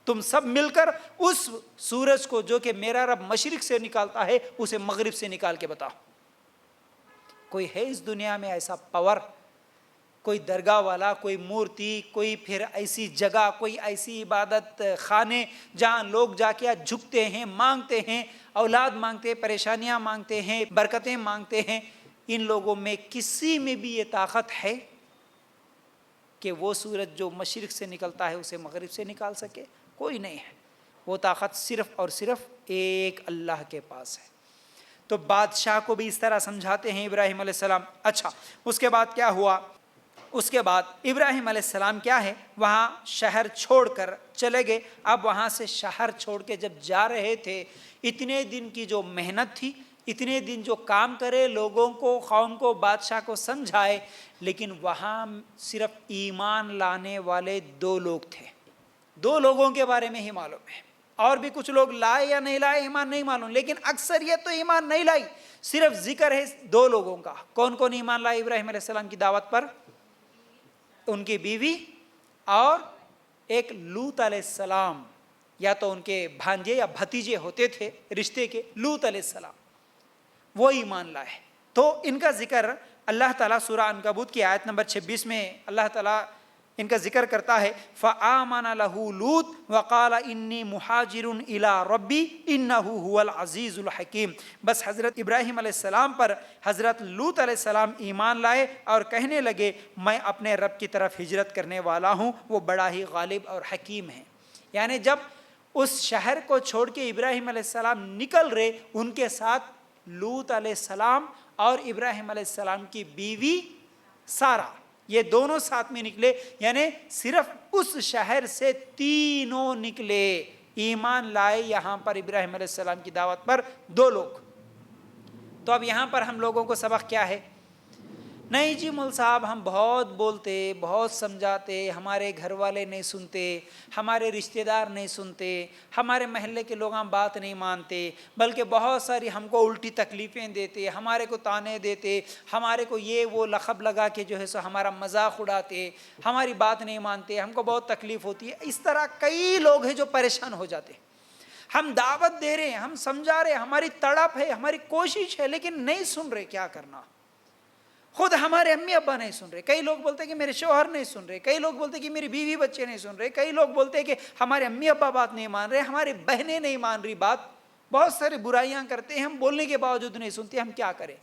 تم سب مل کر اس سورج کو جو کہ میرا رب مشرق سے نکالتا ہے اسے مغرب سے نکال کے بتاؤ. کوئی ہے اس دنیا میں ایسا پاور؟ کوئی درگاہ والا، کوئی مورتی، کوئی پھر ایسی جگہ، کوئی ایسی عبادت خانے جہاں لوگ جا کے جھکتے ہیں، مانگتے ہیں، اولاد مانگتے ہیں، پریشانیاں مانگتے ہیں، برکتیں مانگتے ہیں، ان لوگوں میں کسی میں بھی یہ طاقت ہے کہ وہ سورج جو مشرق سے نکلتا ہے اسے مغرب سے نکال سکے؟ کوئی نہیں ہے. وہ طاقت صرف اور صرف ایک اللہ کے پاس ہے. تو بادشاہ کو بھی اس طرح سمجھاتے ہیں ابراہیم علیہ السلام. اچھا، اس کے بعد کیا ہوا؟ اس کے بعد ابراہیم علیہ السلام کیا ہے، وہاں شہر چھوڑ کر چلے گئے. اب وہاں سے شہر چھوڑ کے جب جا رہے تھے، اتنے دن کی جو محنت تھی، اتنے دن جو کام کرے، لوگوں کو، قوم کو، بادشاہ کو سمجھائے، لیکن وہاں صرف ایمان لانے والے 2 لوگ تھے. 2 لوگوں کے بارے میں ہی معلوم ہے، اور بھی کچھ لوگ لائے یا نہیں لائے ایمان نہیں معلوم، لیکن اکثریت تو ایمان نہیں لائی. صرف ذکر ہے 2 لوگوں کا. کون کون ایمان لائے ابراہیم علیہ السلام کی دعوت پر؟ ان کی بیوی اور ایک لوط علیہ السلام، یا تو ان کے بھانجے یا بھتیجے ہوتے تھے رشتے کے، لوط علیہ السلام، وہ ایمان لائے. تو ان کا ذکر اللہ تعالیٰ سورہ عنکبوت کی آیت نمبر 26 میں اللہ تعالیٰ ان کا ذکر کرتا ہے. فآمن له لوط وقال انی مہاجر الی ربی انہ هو العزیز الحکیم. بس حضرت ابراہیم علیہ السلام پر حضرت لوط علیہ السلام ایمان لائے اور کہنے لگے میں اپنے رب کی طرف ہجرت کرنے والا ہوں، وہ بڑا ہی غالب اور حکیم ہے. یعنی جب اس شہر کو چھوڑ کے ابراہیم علیہ السلام نکل رہے، ان کے ساتھ لوط علیہ السلام اور ابراہیم علیہ السلام کی بیوی سارہ، یہ دونوں ساتھ میں نکلے. یعنی صرف اس شہر سے 3 نکلے، ایمان لائے یہاں پر ابراہیم علیہ السلام کی دعوت پر 2 لوگ. تو اب یہاں پر ہم لوگوں کو سبق کیا ہے نہیں جی مول صاحب ہم بہت بولتے بہت سمجھاتے، ہمارے گھر والے نہیں سنتے، ہمارے رشتہ دار نہیں سنتے، ہمارے محلے کے لوگ ہم بات نہیں مانتے، بلکہ بہت ساری ہم کو الٹی تکلیفیں دیتے، ہمارے کو تانے دیتے، ہمارے کو یہ وہ لقب لگا کے جو ہے سو ہمارا مذاق اڑاتے، ہماری بات نہیں مانتے، ہم کو بہت تکلیف ہوتی ہے۔ اس طرح کئی لوگ ہیں جو پریشان ہو جاتے۔ ہم دعوت دے رہے ہیں، ہم سمجھا رہے ہیں، ہماری تڑپ ہے، ہماری کوشش ہے، لیکن نہیں سن رہے، کیا کرنا؟ خود ہمارے امی ابا نہیں سن رہے، کئی لوگ بولتے کہ میرے شوہر نہیں سن رہے، کئی لوگ بولتے کہ میری بیوی بچے نہیں سن رہے، کئی لوگ بولتے کہ ہمارے امی ابا بات نہیں مان رہے، ہماری بہنیں نہیں مان رہی بات، بہت ساری برائیاں کرتے ہیں، ہم بولنے کے باوجود نہیں سنتے، ہم کیا کریں؟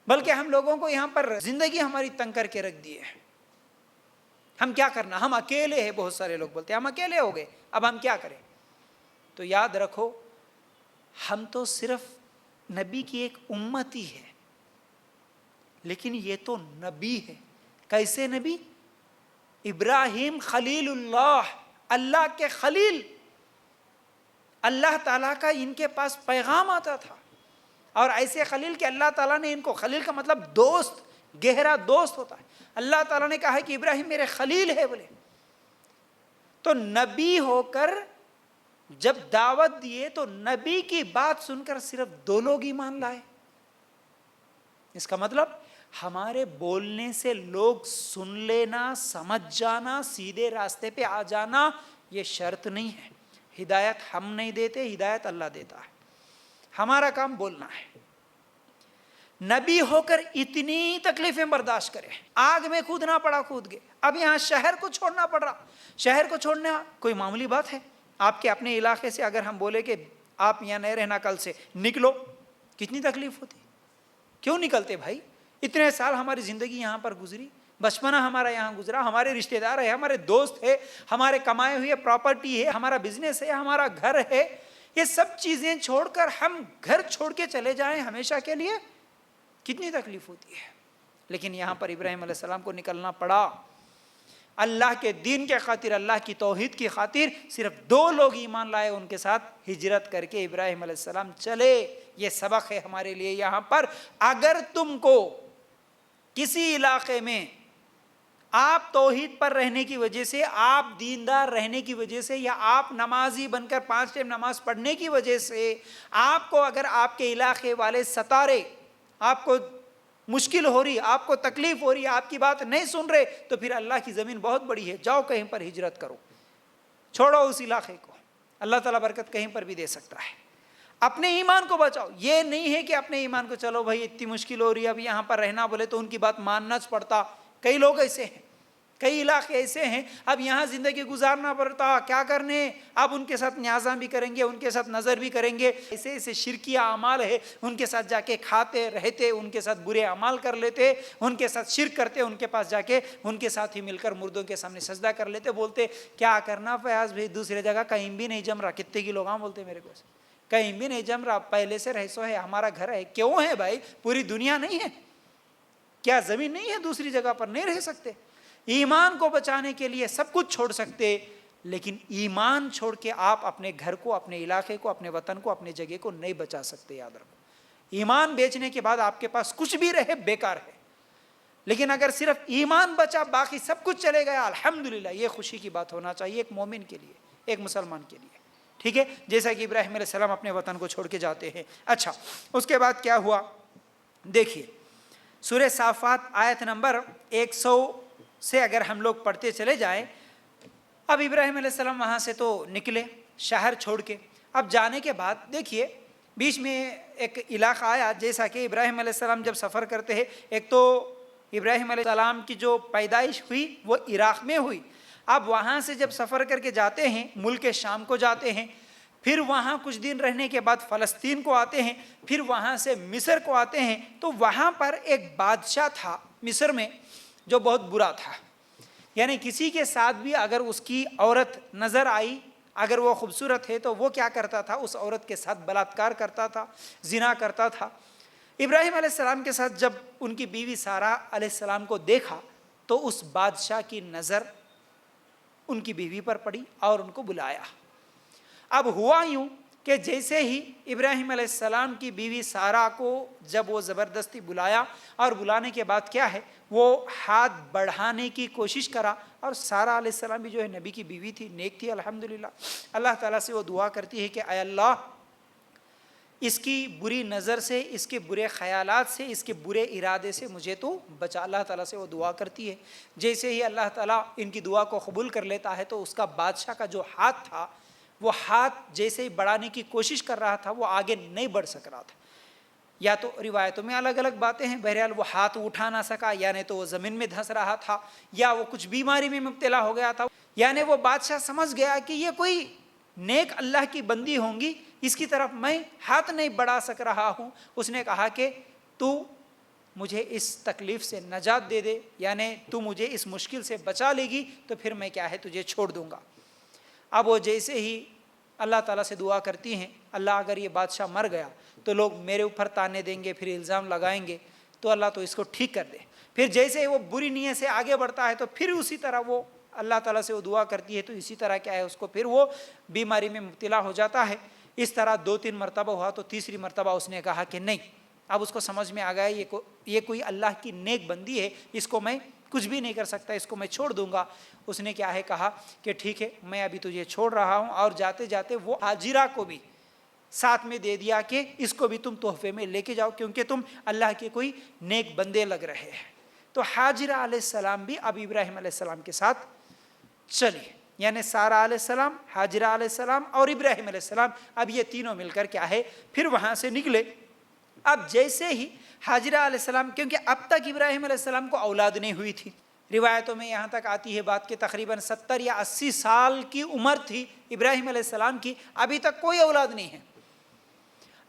بلکہ ہم لوگوں کو یہاں پر زندگی ہماری تنگ کر کے رکھ دی ہے، ہم کیا کرنا؟ ہم اکیلے ہیں، بہت سارے لوگ بولتے ہیں ہم اکیلے ہو گئے، اب ہم کیا کریں؟ تو یاد رکھو، ہم تو صرف نبی کی ایک امت ہی ہے، لیکن یہ تو نبی ہے۔ کیسے نبی؟ ابراہیم خلیل اللہ، اللہ کے خلیل، اللہ تعالیٰ کا ان کے پاس پیغام آتا تھا، اور ایسے خلیل کہ اللہ تعالیٰ نے ان کو، خلیل کا مطلب دوست، گہرا دوست ہوتا ہے، اللہ تعالیٰ نے کہا ہے کہ ابراہیم میرے خلیل ہے بولے۔ تو نبی ہو کر جب دعوت دیے تو نبی کی بات سن کر صرف 2 لوگ ایمان لائے۔ اس کا مطلب ہمارے بولنے سے لوگ سن لینا، سمجھ جانا، سیدھے راستے پہ آ جانا یہ شرط نہیں ہے۔ ہدایت ہم نہیں دیتے، ہدایت اللہ دیتا ہے، ہمارا کام بولنا ہے۔ نبی ہو کر اتنی تکلیفیں برداشت کرے، آگ میں کودنا پڑا کود گئے، اب یہاں شہر کو چھوڑنا پڑ رہا۔ شہر کو چھوڑنا کوئی معمولی بات ہے؟ آپ کے اپنے علاقے سے اگر ہم بولے کہ آپ یہاں نہیں رہنا، کل سے نکلو، کتنی تکلیف ہوتی؟ کیوں نکلتے بھائی؟ اتنے سال ہماری زندگی یہاں پر گزری، بچپنا ہمارا یہاں گزرا، ہمارے رشتہ دار ہے، ہمارے دوست ہے، ہمارے کمائے ہوئے پراپرٹی ہے، ہمارا بزنس ہے، ہمارا گھر ہے، یہ سب چیزیں چھوڑ کر ہم گھر چھوڑ کے چلے جائیں ہمیشہ کے لیے، کتنی تکلیف ہوتی ہے۔ لیکن یہاں پر ابراہیم علیہ السلام کو نکلنا پڑا، اللہ کے دین کے خاطر، اللہ کی توحید کی خاطر صرف 2 لوگ ایمان لائے، ان کے ساتھ ہجرت کر کے ابراہیم علیہ السلام چلے۔ یہ سبق ہے ہمارے لیے یہاں پر، اگر تم کو کسی علاقے میں آپ توحید پر رہنے کی وجہ سے، آپ دیندار رہنے کی وجہ سے، یا آپ نمازی بن کر 5 ٹائم نماز پڑھنے کی وجہ سے آپ کو اگر آپ کے علاقے والے ستا رہے، آپ کو مشکل ہو رہی، آپ کو تکلیف ہو رہی، آپ کی بات نہیں سن رہے، تو پھر اللہ کی زمین بہت بڑی ہے، جاؤ کہیں پر ہجرت کرو، چھوڑو اس علاقے کو، اللہ تعالیٰ برکت کہیں پر بھی دے سکتا ہے۔ اپنے ایمان کو بچاؤ، یہ نہیں ہے کہ اپنے ایمان کو چلو بھائی اتنی مشکل ہو رہی ہے اب یہاں پر رہنا، بولے تو ان کی بات ماننا پڑتا۔ کئی لوگ ایسے ہیں، کئی علاقے ایسے ہیں، اب یہاں زندگی گزارنا پڑتا، کیا کرنے، اب ان کے ساتھ نیازاں بھی کریں گے، ان کے ساتھ نظر بھی کریں گے، ایسے ایسے شرکیہ اعمال ہے، ان کے ساتھ جا کے کھاتے رہتے، ان کے ساتھ برے اعمال کر لیتے، ان کے ساتھ شرک کرتے، ان کے پاس جا کے ان کے ساتھ ہی مل کر مردوں کے سامنے سجدہ کر لیتے، بولتے کیا کرنا فیاض بھائی، دوسرے جگہ کہیں بھی نہیں جم رہا، کتنے کی لوگ بولتے میرے کو کہیں بھی نہیں جم رہا، پہلے سے رہسو ہے، ہمارا گھر ہے، کیوں ہے بھائی، پوری دنیا نہیں ہے کیا، زمین نہیں ہے، دوسری جگہ پر نہیں رہ سکتے؟ ایمان کو بچانے کے لیے سب کچھ چھوڑ سکتے، لیکن ایمان چھوڑ کے آپ اپنے گھر کو، اپنے علاقے کو، اپنے وطن کو، اپنے جگہ کو نہیں بچا سکتے، یاد رکھو۔ ایمان بیچنے کے بعد آپ کے پاس کچھ بھی رہے بیکار ہے، لیکن اگر صرف ایمان بچا باقی سب کچھ چلے گیا، الحمدللہ، یہ خوشی کی بات ہونا چاہیے ایک مومن کے لیے، ایک مسلمان کے لیے، ٹھیک ہے؟ جیسا کہ ابراہیم علیہ السلام اپنے وطن کو چھوڑ کے جاتے ہیں۔ اچھا، اس کے بعد کیا ہوا دیکھیے، سورہ صافات آیت نمبر 100 سے اگر ہم لوگ پڑھتے چلے جائیں، اب ابراہیم علیہ السلام وہاں سے تو نکلے شہر چھوڑ کے، اب جانے کے بعد دیکھیے بیچ میں ایک علاقہ آیا، جیسا کہ ابراہیم علیہ السلام جب سفر کرتے ہیں، ایک تو ابراہیم علیہ السلام کی جو پیدائش ہوئی وہ عراق میں ہوئی، اب وہاں سے جب سفر کر کے جاتے ہیں ملک شام کو جاتے ہیں، پھر وہاں کچھ دن رہنے کے بعد فلسطین کو آتے ہیں، پھر وہاں سے مصر کو آتے ہیں، تو وہاں پر ایک بادشاہ تھا مصر میں جو بہت برا تھا، یعنی کسی کے ساتھ بھی اگر اس کی عورت نظر آئی، اگر وہ خوبصورت ہے تو وہ کیا کرتا تھا، اس عورت کے ساتھ بلاತ್کار کرتا تھا، زنا کرتا تھا۔ ابراہیم علیہ السلام کے ساتھ جب ان کی بیوی سارہ علیہ السلام کو دیکھا تو اس بادشاہ کی نظر ان کی بیوی پر پڑی اور ان کو بلایا۔ اب ہوا یوں کہ جیسے ہی ابراہیم علیہ السلام کی بیوی سارہ کو جب وہ زبردستی بلایا اور بلانے کے بعد کیا ہے وہ ہاتھ بڑھانے کی کوشش کرا، اور سارہ علیہ السلام بھی جو ہے نبی کی بیوی تھی، نیک تھی الحمدللہ، اللہ تعالیٰ سے وہ دعا کرتی ہے کہ اے اللہ اس کی بری نظر سے، اس کے برے خیالات سے، اس کے برے ارادے سے مجھے تو بچا۔ اللہ تعالیٰ سے وہ دعا کرتی ہے، جیسے ہی اللہ تعالیٰ ان کی دعا کو قبول کر لیتا ہے تو اس کا بادشاہ کا جو ہاتھ تھا وہ ہاتھ جیسے ہی بڑھانے کی کوشش کر رہا تھا وہ آگے نہیں بڑھ سک رہا تھا، یا تو روایتوں میں الگ الگ باتیں ہیں، بہرحال وہ ہاتھ اٹھا نہ سکا، یعنی تو وہ زمین میں دھنس رہا تھا، یا وہ کچھ بیماری میں مبتلا ہو گیا تھا، یعنی وہ بادشاہ سمجھ گیا کہ یہ کوئی نیک اللہ کی بندی ہوں گی، اس کی طرف میں ہاتھ نہیں بڑھا سک رہا ہوں۔ اس نے کہا کہ تو مجھے اس تکلیف سے نجات دے دے، یعنی تو مجھے اس مشکل سے بچا لے گی تو پھر میں کیا ہے تجھے چھوڑ دوں گا۔ اب وہ جیسے ہی اللہ تعالیٰ سے دعا کرتی ہیں، اللہ اگر یہ بادشاہ مر گیا تو لوگ میرے اوپر تانے دیں گے، پھر الزام لگائیں گے، تو اللہ تو اس کو ٹھیک کر دے۔ پھر جیسے ہی وہ بری نیت سے آگے بڑھتا ہے تو پھر اسی طرح وہ اللہ تعالیٰ سے وہ دعا کرتی ہے، تو اسی طرح کیا ہے اس کو پھر وہ بیماری میں مبتلا ہو جاتا ہے۔ اس طرح 2-3 مرتبہ ہوا، تو تیسری مرتبہ اس نے کہا کہ نہیں، اب اس کو سمجھ میں آ گیا یہ کوئی اللہ کی نیک بندی ہے، اس کو میں کچھ بھی نہیں کر سکتا، اس کو میں چھوڑ دوں گا۔ اس نے کیا ہے کہا کہ ٹھیک ہے میں ابھی تجھے چھوڑ رہا ہوں، اور جاتے جاتے وہ ہاجرہ کو بھی ساتھ میں دے دیا کہ اس کو بھی تم تحفے میں لے کے جاؤ، کیونکہ تم اللہ کے کوئی نیک بندے لگ رہے ہیں۔ تو ہاجرہ علیہ السلام بھی اب ابراہیم علیہ السلام کے ساتھ چلی، یعنی سارہ علیہ السلام، ہاجرہ علیہ السلام اور ابراہیم علیہ السلام، اب یہ تینوں مل کر کیا ہے پھر وہاں سے نکلے۔ اب جیسے ہی ہاجرہ علیہ السلام، کیونکہ اب تک ابراہیم علیہ السلام کو اولاد نہیں ہوئی تھی، روایتوں میں یہاں تک آتی ہے بات کہ تقریباً 70 یا 80 سال کی عمر تھی ابراہیم علیہ السلام کی، ابھی تک کوئی اولاد نہیں ہے۔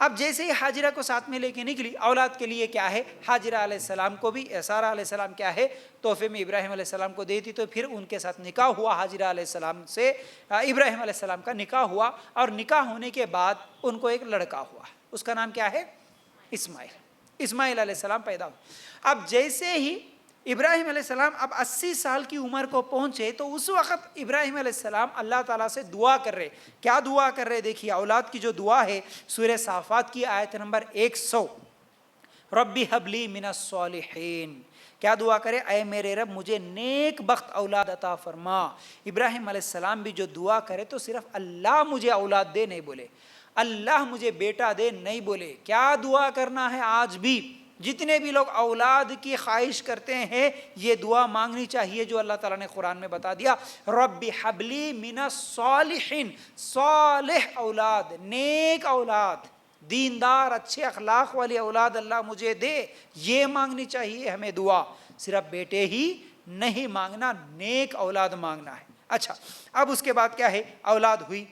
اب جیسے ہی ہاجرہ کو ساتھ میں لے کے نکلی، اولاد کے لیے کیا ہے ہاجرہ علیہ السلام کو بھی سارہ علیہ السلام کیا ہے تحفے میں ابراہیم علیہ السلام کو دیتی، تو پھر ان کے ساتھ نکاح ہوا، ہاجرہ علیہ السلام سے ابراہیم علیہ السلام کا نکاح ہوا، اور نکاح ہونے کے بعد ان کو ایک لڑکا ہوا، اس کا نام کیا ہے اسماعیل علیہ السلام پیدا ہوا۔ اب جیسے ہی ابراہیم علیہ السلام اب 80 سال کی عمر کو پہنچے، تو اس وقت ابراہیم علیہ السلام اللہ تعالیٰ سے دعا کر رہے، کیا دعا کر رہے دیکھیے، اولاد کی جو دعا ہے سورہ صافات کی آیت نمبر 100، ربی حب لی من الصالحین، کیا دعا کرے، اے میرے رب مجھے نیک بخت اولاد عطا فرما۔ ابراہیم علیہ السلام بھی جو دعا کرے تو صرف اللہ مجھے اولاد دے نہیں بولے، اللہ مجھے بیٹا دے نہیں بولے، کیا دعا کرنا ہے آج بھی جتنے بھی لوگ اولاد کی خواہش کرتے ہیں یہ دعا مانگنی چاہیے جو اللہ تعالیٰ نے قرآن میں بتا دیا، رب حب لی من الصالحین، صالح اولاد، نیک اولاد، دیندار اچھے اخلاق والی اولاد اللہ مجھے دے، یہ مانگنی چاہیے ہمیں دعا، صرف بیٹے ہی نہیں مانگنا، نیک اولاد مانگنا ہے۔ اچھا، اب اس کے بعد کیا ہے، اولاد ہوئی،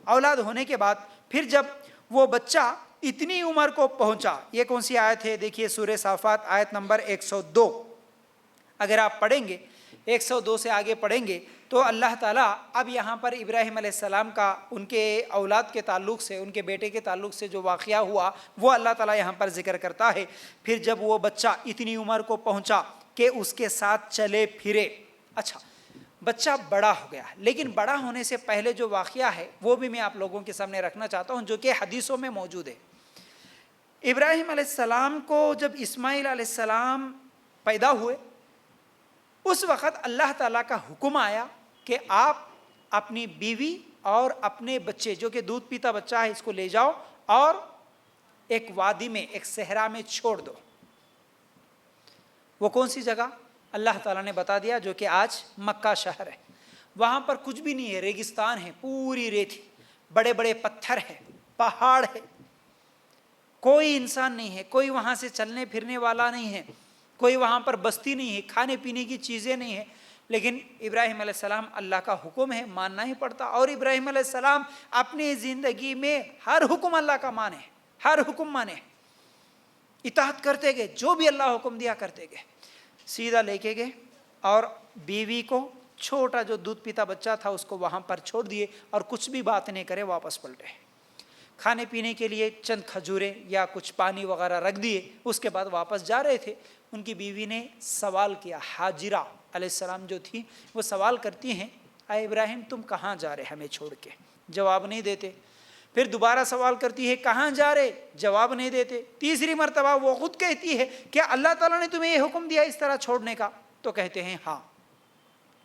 اولاد ہونے کے بعد پھر جب وہ بچہ اتنی عمر کو پہنچا، یہ کون سی آیت ہے دیکھیے سورہ صافات آیت نمبر 102، اگر آپ پڑھیں گے 102 سے آگے پڑھیں گے تو اللہ تعالیٰ اب یہاں پر ابراہیم علیہ السلام کا ان کے اولاد کے تعلق سے، ان کے بیٹے کے تعلق سے جو واقعہ ہوا وہ اللہ تعالیٰ یہاں پر ذکر کرتا ہے۔ پھر جب وہ بچہ اتنی عمر کو پہنچا کہ اس کے ساتھ چلے پھرے، اچھا بچہ بڑا ہو گیا، لیکن بڑا ہونے سے پہلے جو واقعہ ہے وہ بھی میں آپ لوگوں کے سامنے رکھنا چاہتا ہوں جو کہ حدیثوں میں موجود ہے۔ ابراہیم علیہ السلام کو جب اسماعیل علیہ السلام پیدا ہوئے، اس وقت اللہ تعالیٰ کا حکم آیا کہ آپ اپنی بیوی اور اپنے بچے جو کہ دودھ پیتا بچہ ہے اس کو لے جاؤ اور ایک وادی میں، ایک صحرا میں چھوڑ دو۔ وہ کون سی جگہ اللہ تعالیٰ نے بتا دیا، جو کہ آج مکہ شہر ہے، وہاں پر کچھ بھی نہیں ہے، ریگستان ہے، پوری ریت، بڑے بڑے پتھر ہیں، پہاڑ ہے، کوئی انسان نہیں ہے، کوئی وہاں سے چلنے پھرنے والا نہیں ہے، کوئی وہاں پر بستی نہیں ہے، کھانے پینے کی چیزیں نہیں ہیں، لیکن ابراہیم علیہ السلام اللہ کا حکم ہے ماننا ہی پڑتا، اور ابراہیم علیہ السلام اپنی زندگی میں ہر حکم اللہ کا مانے، ہر حکم مانے، اطاعت کرتے گئے، جو بھی اللہ حکم دیا کرتے گئے، سیدھا لے کے گئے اور بیوی کو، چھوٹا جو دودھ پیتا بچہ تھا اس کو وہاں پر چھوڑ دیے اور کچھ بھی بات نہیں کرے، واپس پلٹے۔ کھانے پینے کے لیے چند کھجوریں یا کچھ پانی وغیرہ رکھ دیے، اس کے بعد واپس جا رہے تھے، ان کی بیوی نے سوال کیا، ہاجرہ علیہ السلام جو تھی وہ سوال کرتی ہیں، اے ابراہیم تم کہاں جا رہے ہمیں چھوڑ کے؟ جواب نہیں دیتے۔ پھر دوبارہ سوال کرتی ہے کہاں جا رہے، جواب نہیں دیتے. تیسری مرتبہ وہ خود کہتی ہے کہ اللہ تعالیٰ نے تمہیں یہ حکم دیا اس طرح چھوڑنے کا؟ تو کہتے ہیں ہاں،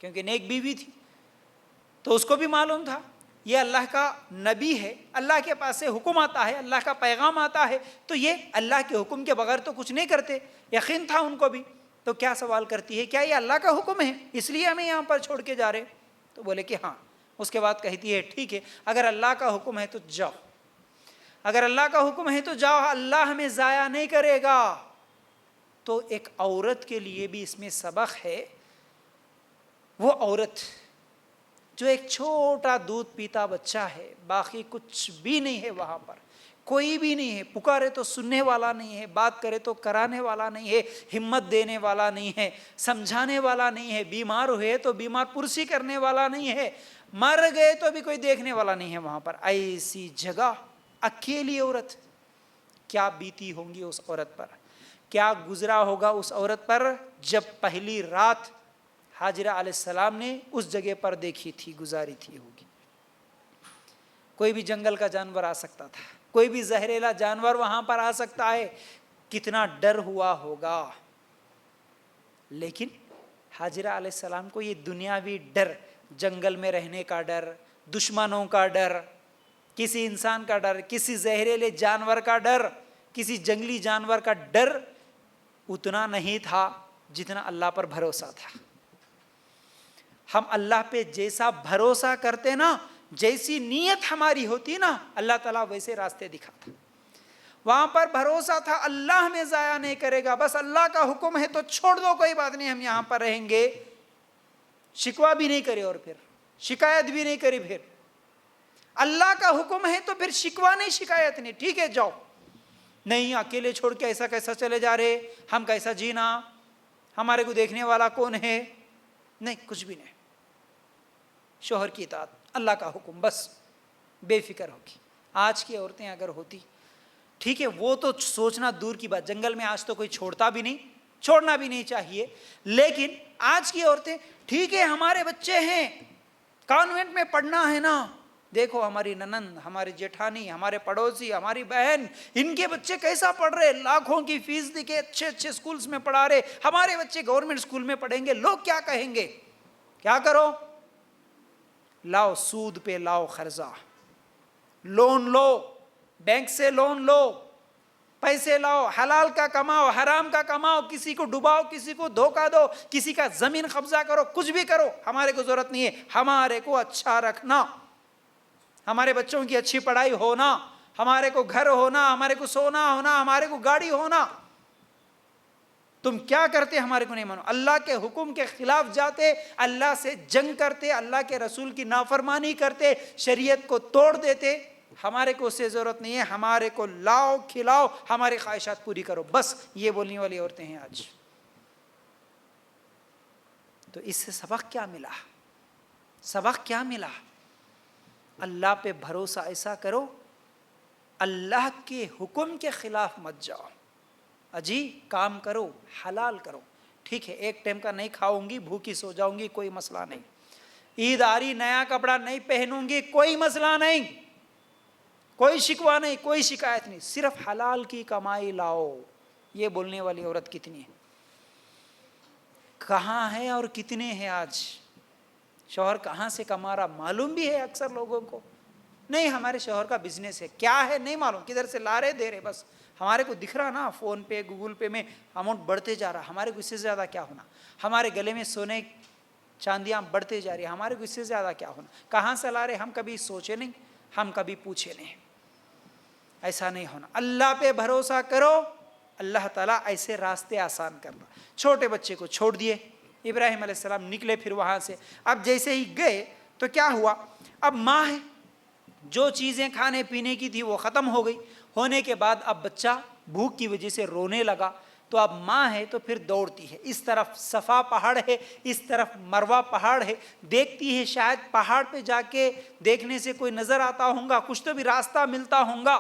کیونکہ نیک بیوی تھی تو اس کو بھی معلوم تھا یہ اللہ کا نبی ہے، اللہ کے پاس سے حکم آتا ہے، اللہ کا پیغام آتا ہے، تو یہ اللہ کے حکم کے بغیر تو کچھ نہیں کرتے. یقین تھا ان کو بھی. تو کیا سوال کرتی ہے، کیا یہ اللہ کا حکم ہے اس لیے ہمیں یہاں پر چھوڑ کے جا رہے؟ تو بولے کہ ہاں. اس کے بعد کہتی ہے ٹھیک ہے، اگر اللہ کا حکم ہے تو جاؤ، اگر اللہ کا حکم ہے تو جاؤ، اللہ ہمیں ضائع نہیں کرے گا. تو ایک عورت کے لیے بھی اس میں سبق ہے. وہ عورت جو ایک چھوٹا دودھ پیتا بچہ ہے، باقی کچھ بھی نہیں ہے، وہاں پر کوئی بھی نہیں ہے، پکارے تو سننے والا نہیں ہے، بات کرے تو کرانے والا نہیں ہے، ہمت دینے والا نہیں ہے، سمجھانے والا نہیں ہے، بیمار ہوئے تو بیمار پرسی کرنے والا نہیں ہے، مر گئے تو بھی کوئی دیکھنے والا نہیں ہے وہاں پر. ایسی جگہ اکیلی عورت، کیا بیتی ہوں گی اس عورت پر، کیا گزرا ہوگا اس عورت پر جب پہلی رات حاجرہ علیہ السلام نے اس جگہ پر دیکھی تھی، گزاری تھی ہوگی. کوئی بھی جنگل کا جانور آ سکتا تھا، کوئی بھی زہریلا جانور وہاں پر آ سکتا ہے، کتنا ڈر ہوا ہوگا. لیکن حاجرہ علیہ السلام کو یہ دنیاوی ڈر، جنگل میں رہنے کا ڈر، دشمنوں کا ڈر، کسی انسان کا ڈر، کسی زہریلے جانور کا ڈر، کسی جنگلی جانور کا ڈر اتنا نہیں تھا جتنا اللہ پر بھروسہ تھا. ہم اللہ پہ جیسا بھروسہ کرتے نا، جیسی نیت ہماری ہوتی نا، اللہ تعالیٰ ویسے راستے دکھاتا. وہاں پر بھروسہ تھا اللہ ہمیں ضائع نہیں کرے گا، بس اللہ کا حکم ہے تو چھوڑ دو، کوئی بات نہیں، ہم یہاں پر رہیں گے. شکوہ بھی نہیں کرے اور پھر شکایت بھی نہیں کری. پھر اللہ کا حکم ہے تو پھر شکوہ نہیں، شکایت نہیں. ٹھیک ہے جاؤ. نہیں، اکیلے چھوڑ کے ایسا کیسا چلے جا رہے، ہم کیسا جینا، ہمارے کو دیکھنے والا کون ہے؟ نہیں، کچھ بھی نہیں. شوہر کی اطاعت، اللہ کا حکم، بس بے فکر ہوگی. آج کی عورتیں اگر ہوتی، ٹھیک ہے وہ تو سوچنا دور کی بات، جنگل میں آج تو کوئی چھوڑتا بھی نہیں، چھوڑنا بھی نہیں چاہیے. لیکن آج کی عورتیں ٹھیک ہے ہمارے بچے ہیں، کانوینٹ میں پڑھنا ہے نا، دیکھو ہماری ننند، ہماری جیٹھانی، ہمارے پڑوسی، ہماری بہن، ان کے بچے کیسا پڑھ رہے، لاکھوں کی فیس دے کے اچھے اچھے سکولز میں پڑھا رہے، ہمارے بچے گورنمنٹ سکول میں پڑھیں گے، لوگ کیا کہیں گے. کیا کرو، لاؤ سود پہ لاؤ قرضہ، لون لو، بینک سے لون لو، پیسے لاؤ، حلال کا کماؤ، حرام کا کماؤ، کسی کو ڈباؤ، کسی کو دھوکہ دو، کسی کا زمین قبضہ کرو، کچھ بھی کرو، ہمارے کو ضرورت نہیں ہے. ہمارے کو اچھا رکھنا، ہمارے بچوں کی اچھی پڑھائی ہونا، ہمارے کو گھر ہونا، ہمارے کو سونا ہونا، ہمارے کو گاڑی ہونا. تم کیا کرتے ہمارے کو نہیں مانو، اللہ کے حکم کے خلاف جاتے، اللہ سے جنگ کرتے، اللہ کے رسول کی نافرمانی کرتے، شریعت کو توڑ دیتے. ہمارے کو اس سے ضرورت نہیں ہے، ہمارے کو لاؤ کھلاؤ، ہماری خواہشات پوری کرو، بس یہ بولنے والی عورتیں ہیں آج. تو اس سے سبق کیا ملا؟ سبق کیا ملا؟ اللہ پہ بھروسہ ایسا کرو، اللہ کے حکم کے خلاف مت جاؤ. اجی کام کرو، حلال کرو، ٹھیک ہے ایک ٹائم کا نہیں کھاؤں گی، بھوکی سو جاؤں گی، کوئی مسئلہ نہیں. عید آ رہی، نیا کپڑا نہیں پہنوں گی، کوئی مسئلہ نہیں، کوئی شکوہ نہیں، کوئی شکایت نہیں، صرف حلال کی کمائی لاؤ. یہ بولنے والی عورت کتنی ہے، کہاں ہے اور کتنے ہیں آج؟ شوہر کہاں سے کما رہا معلوم بھی ہے اکثر لوگوں کو نہیں، ہمارے شوہر کا بزنس ہے، کیا ہے نہیں معلوم، کدھر سے لا رہے دے رہے، بس ہمارے کو دکھ رہا نا فون پے گوگل پے میں اماؤنٹ بڑھتے جا رہا، ہمارے کو اس سے زیادہ کیا ہونا، ہمارے گلے میں سونے چاندیاں بڑھتے جا رہی، ہمارے کو اس سے زیادہ کیا ہونا، کہاں سے لا رہے ہم کبھی سوچے نہیں، ہم کبھی پوچھے نہیں. ایسا نہیں ہونا. اللہ پہ بھروسہ کرو، اللہ تعالیٰ ایسے راستے آسان کرنا. چھوٹے بچے کو چھوڑ دیے، ابراہیم علیہ السلام نکلے پھر وہاں سے. اب جیسے ہی گئے تو کیا ہوا، اب ماں ہے، جو چیزیں کھانے پینے کی تھی وہ ختم ہو گئی. ہونے کے بعد اب بچہ بھوک کی وجہ سے رونے لگا، تو اب ماں ہے تو پھر دوڑتی ہے، اس طرف صفا پہاڑ ہے، اس طرف مروہ پہاڑ ہے، دیکھتی ہے شاید پہاڑ پہ جا کے دیکھنے سے کوئی نظر آتا ہوگا، کچھ تو بھی راستہ ملتا ہوگا.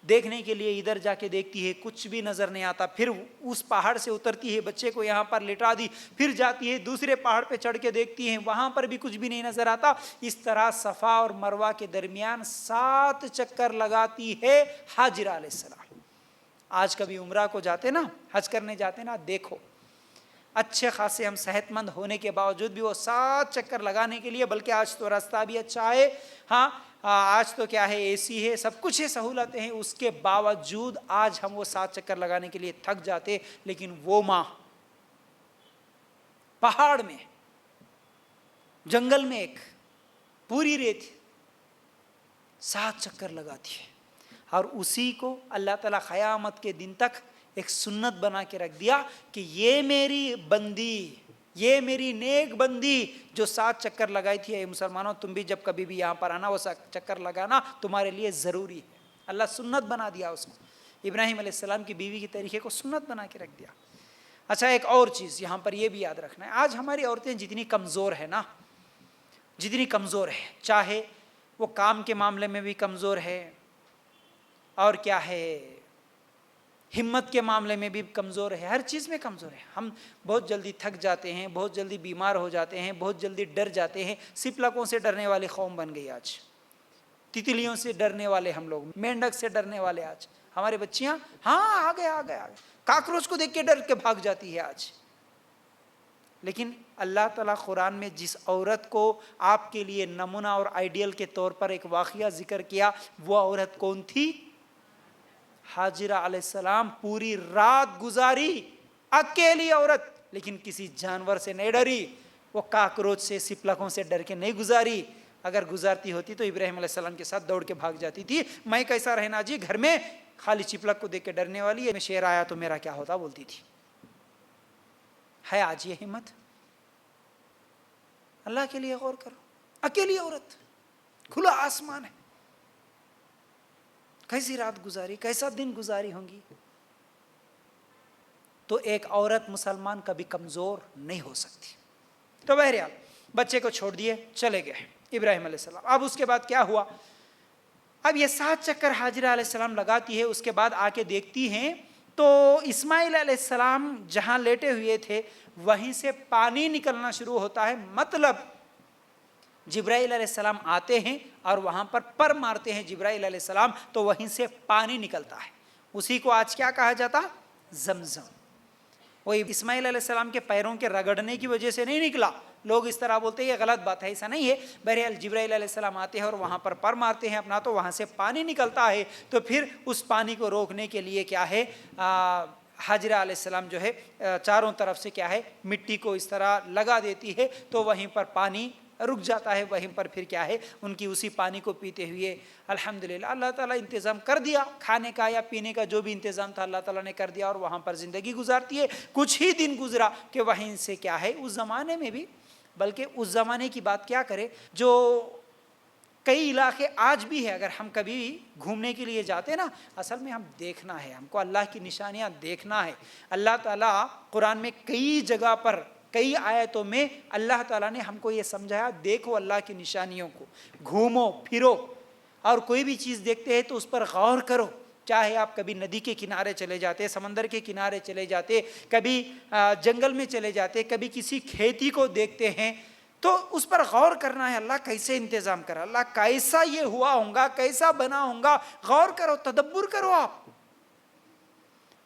دیکھنے کے لیے ادھر جا کے دیکھتی ہے، کچھ بھی نظر نہیں آتا، پھر اس پہاڑ سے اترتی ہے، بچے کو یہاں پر لٹا دی، پھر جاتی ہے دوسرے پہاڑ پہ چڑھ کے دیکھتی ہیں، وہاں پر بھی کچھ بھی نہیں نظر آتا۔ اس طرح صفا اور مروہ کے درمیان 7 چکر لگاتی ہے ہاجرہ علیہ السلام۔ آج کبھی عمرہ کو جاتے نا، حج کرنے جاتے نا، دیکھو اچھے خاصے ہم صحت مند ہونے کے باوجود بھی وہ 7 چکر لگانے کے لیے، بلکہ آج تو راستہ بھی اچھا ہے، ہاں آج تو کیا ہے، اے سی ہے، سب کچھ ہے، سہولتیں ہیں، اس کے باوجود آج ہم وہ 7 چکر لگانے کے لیے تھک جاتے۔ لیکن وہ ماں پہاڑ میں، جنگل میں، ایک پوری ریت 7 چکر لگاتی ہے، اور اسی کو اللہ تعالیٰ قیامت کے دن تک ایک سنت بنا کے رکھ دیا کہ یہ میری بندی، یہ میری نیک بندی جو 7 چکر لگائی تھی، اے مسلمانوں تم بھی جب کبھی بھی یہاں پر آنا وہ 7 چکر لگانا تمہارے لیے ضروری ہے۔ اللہ سنت بنا دیا اس کو، ابراہیم علیہ السلام کی بیوی کے طریقے کو سنت بنا کے رکھ دیا۔ اچھا ایک اور چیز یہاں پر یہ بھی یاد رکھنا ہے، آج ہماری عورتیں جتنی کمزور ہیں نا، جتنی کمزور ہے، چاہے وہ کام کے معاملے میں بھی کمزور ہے، اور کیا ہے ہمت کے معاملے میں بھی کمزور ہے، ہر چیز میں کمزور ہے۔ ہم بہت جلدی تھک جاتے ہیں، بہت جلدی بیمار ہو جاتے ہیں، بہت جلدی ڈر جاتے ہیں۔ سپلکوں سے ڈرنے والی قوم بن گئی آج، تتلیوں سے ڈرنے والے ہم لوگ، مینڈک سے ڈرنے والے آج ہمارے بچیاں، ہاں آ گئے، کاکروچ کو دیکھ کے ڈر کے بھاگ جاتی ہے آج۔ لیکن اللہ تعالیٰ قرآن میں جس عورت کو آپ کے لیے نمونہ اور آئیڈیل کے طور پر ایک واقعہ ذکر کیا، وہ عورت کون تھی؟ ہاجرہ علیہ السلام پوری رات گزاری، اکیلی عورت، لیکن کسی جانور سے نہیں ڈری، وہ کاکروچ سے، سپلکوں سے ڈر کے نہیں گزاری۔ اگر گزارتی ہوتی تو ابراہیم علیہ السلام کے ساتھ دوڑ کے بھاگ جاتی تھی، میں کیسا رہنا جی گھر میں، خالی چپلک کو دیکھ کے ڈرنے والی ہے، میں شیر آیا تو میرا کیا ہوتا بولتی تھی۔ ہے آج یہ ہمت؟ اللہ کے لیے غور کرو، اکیلی عورت، کھلا آسمان ہے، کیسی رات گزاری، کیسا دن گزاری ہوں گی۔ تو ایک عورت مسلمان کبھی کمزور نہیں ہو سکتی۔ تو بہرحال بچے کو چھوڑ دیے، چلے گئے ابراہیم علیہ السلام۔ اب اس کے بعد کیا ہوا؟ اب یہ 7 چکر ہاجرہ علیہ السلام لگاتی ہے، اس کے بعد آ کے دیکھتی ہیں تو اسماعیل علیہ السلام جہاں لیٹے ہوئے تھے وہیں سے پانی نکلنا شروع ہوتا ہے۔ مطلب جبرائیل علیہ السلام آتے ہیں اور وہاں پر مارتے ہیں جبرائیل علیہ السلام، تو وہیں سے پانی نکلتا ہے، اسی کو آج کیا کہا جاتا؟ زمزم۔ وہ اسماعیل علیہ السلام کے پیروں کے رگڑنے کی وجہ سے نہیں نکلا، لوگ اس طرح بولتے ہیں یہ غلط بات ہے، ایسا نہیں ہے۔ بہرحال جبرائیل علیہ السلام آتے ہیں اور وہاں پر مارتے ہیں اپنا، تو وہاں سے پانی نکلتا ہے۔ تو پھر اس پانی کو روکنے کے لیے کیا ہے، ہاجرہ علیہ السلام جو ہے چاروں طرف سے کیا ہے مٹی کو اس طرح لگا دیتی ہے، تو وہیں پر پانی رک جاتا ہے، وہیں پر پھر کیا ہے ان کی اسی پانی کو پیتے ہوئے الحمدللہ اللہ تعالیٰ انتظام کر دیا، کھانے کا یا پینے کا جو بھی انتظام تھا اللہ تعالیٰ نے کر دیا، اور وہاں پر زندگی گزارتی ہے۔ کچھ ہی دن گزرا کہ وہیں سے کیا ہے اس زمانے میں بھی، بلکہ اس زمانے کی بات کیا کرے، جو کئی علاقے آج بھی ہے، اگر ہم کبھی گھومنے کے لیے جاتے نا، اصل میں ہم دیکھنا ہے، ہم کو اللہ کی نشانیاں دیکھنا ہے۔ اللہ تعالیٰ قرآن میں کئی جگہ پر، کئی آیتوں میں اللہ تعالیٰ نے ہم کو یہ سمجھایا، دیکھو اللہ کی نشانیوں کو، گھومو پھرو، اور کوئی بھی چیز دیکھتے ہیں تو اس پر غور کرو۔ چاہے آپ کبھی ندی کے کنارے چلے جاتے، سمندر کے کنارے چلے جاتے، کبھی جنگل میں چلے جاتے، کبھی کسی کھیتی کو دیکھتے ہیں، تو اس پر غور کرنا ہے، اللہ کیسے انتظام کرا، اللہ کیسا یہ ہوا ہوگا، کیسا بنا ہوگا، غور کرو، تدبر کرو آپ۔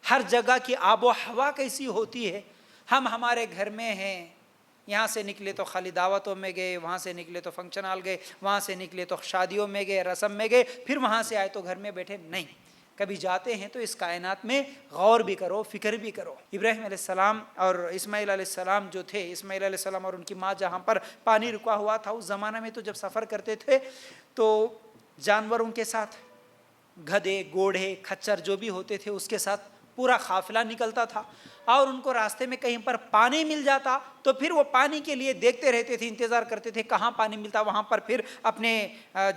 ہر جگہ کی آب و ہوا کیسی ہوتی ہے۔ ہم ہمارے گھر میں ہیں، یہاں سے نکلے تو خالی دعوتوں میں گئے، وہاں سے نکلے تو فنکشن ہال گئے، وہاں سے نکلے تو شادیوں میں گئے، رسم میں گئے، پھر وہاں سے آئے تو گھر میں بیٹھے نہیں۔ کبھی جاتے ہیں تو اس کائنات میں غور بھی کرو، فکر بھی کرو۔ ابراہیم علیہ السلام اور اسماعیل علیہ السلام جو تھے، اسماعیل علیہ السلام اور ان کی ماں جہاں پر پانی رکا ہوا تھا، اس زمانہ میں تو جب سفر کرتے تھے تو جانوروں کے ساتھ، گدھے، گھوڑے، کھچر جو بھی ہوتے تھے اس کے ساتھ پورا قافلہ نکلتا تھا، اور ان کو راستے میں کہیں پر پانی مل جاتا تو پھر وہ پانی کے لیے دیکھتے رہتے تھے، انتظار کرتے تھے کہاں پانی ملتا، وہاں پر پھر اپنے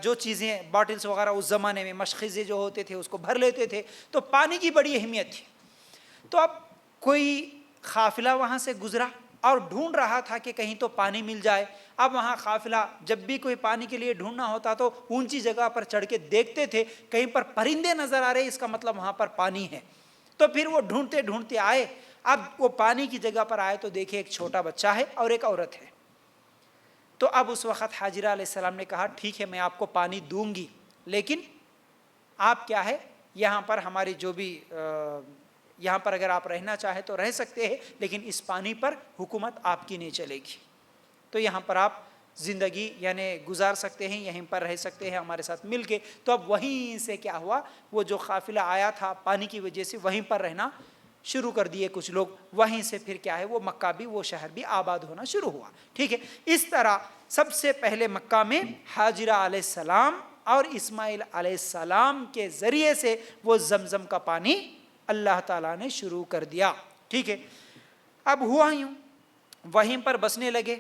جو چیزیں باٹلز وغیرہ اس زمانے میں مشخیزے جو ہوتے تھے اس کو بھر لیتے تھے۔ تو پانی کی بڑی اہمیت تھی۔ تو اب کوئی قافلہ وہاں سے گزرا اور ڈھونڈ رہا تھا کہ کہیں تو پانی مل جائے۔ اب وہاں قافلہ جب بھی کوئی پانی کے لیے ڈھونڈنا ہوتا تو اونچی جگہ پر چڑھ کے دیکھتے تھے، کہیں پر پرندے نظر آ رہے، اس کا مطلب وہاں پر پانی ہے۔ تو پھر وہ ڈھونڈتے ڈھونڈتے آئے، اب وہ پانی کی جگہ پر آئے تو دیکھے ایک چھوٹا بچہ ہے اور ایک عورت ہے۔ تو اب اس وقت حاجرہ علیہ السلام نے کہا ٹھیک ہے میں آپ کو پانی دوں گی، لیکن آپ کیا ہے یہاں پر ہماری جو بھی یہاں پر اگر آپ رہنا چاہیں تو رہ سکتے ہیں، لیکن اس پانی پر حکومت آپ کی نہیں چلے گی، تو یہاں پر آپ زندگی یعنی گزار سکتے ہیں، یہیں پر رہ سکتے ہیں ہمارے ساتھ مل کے۔ تو اب وہیں سے کیا ہوا، وہ جو قافلہ آیا تھا پانی کی وجہ سے وہیں پر رہنا شروع کر دیے کچھ لوگ، وہیں سے پھر کیا ہے وہ مکہ بھی، وہ شہر بھی آباد ہونا شروع ہوا۔ ٹھیک ہے، اس طرح سب سے پہلے مکہ میں حاجرہ علیہ السلام اور اسماعیل علیہ السلام کے ذریعے سے وہ زمزم کا پانی اللہ تعالیٰ نے شروع کر دیا۔ ٹھیک ہے، اب ہوا یوں وہیں پر بسنے لگے۔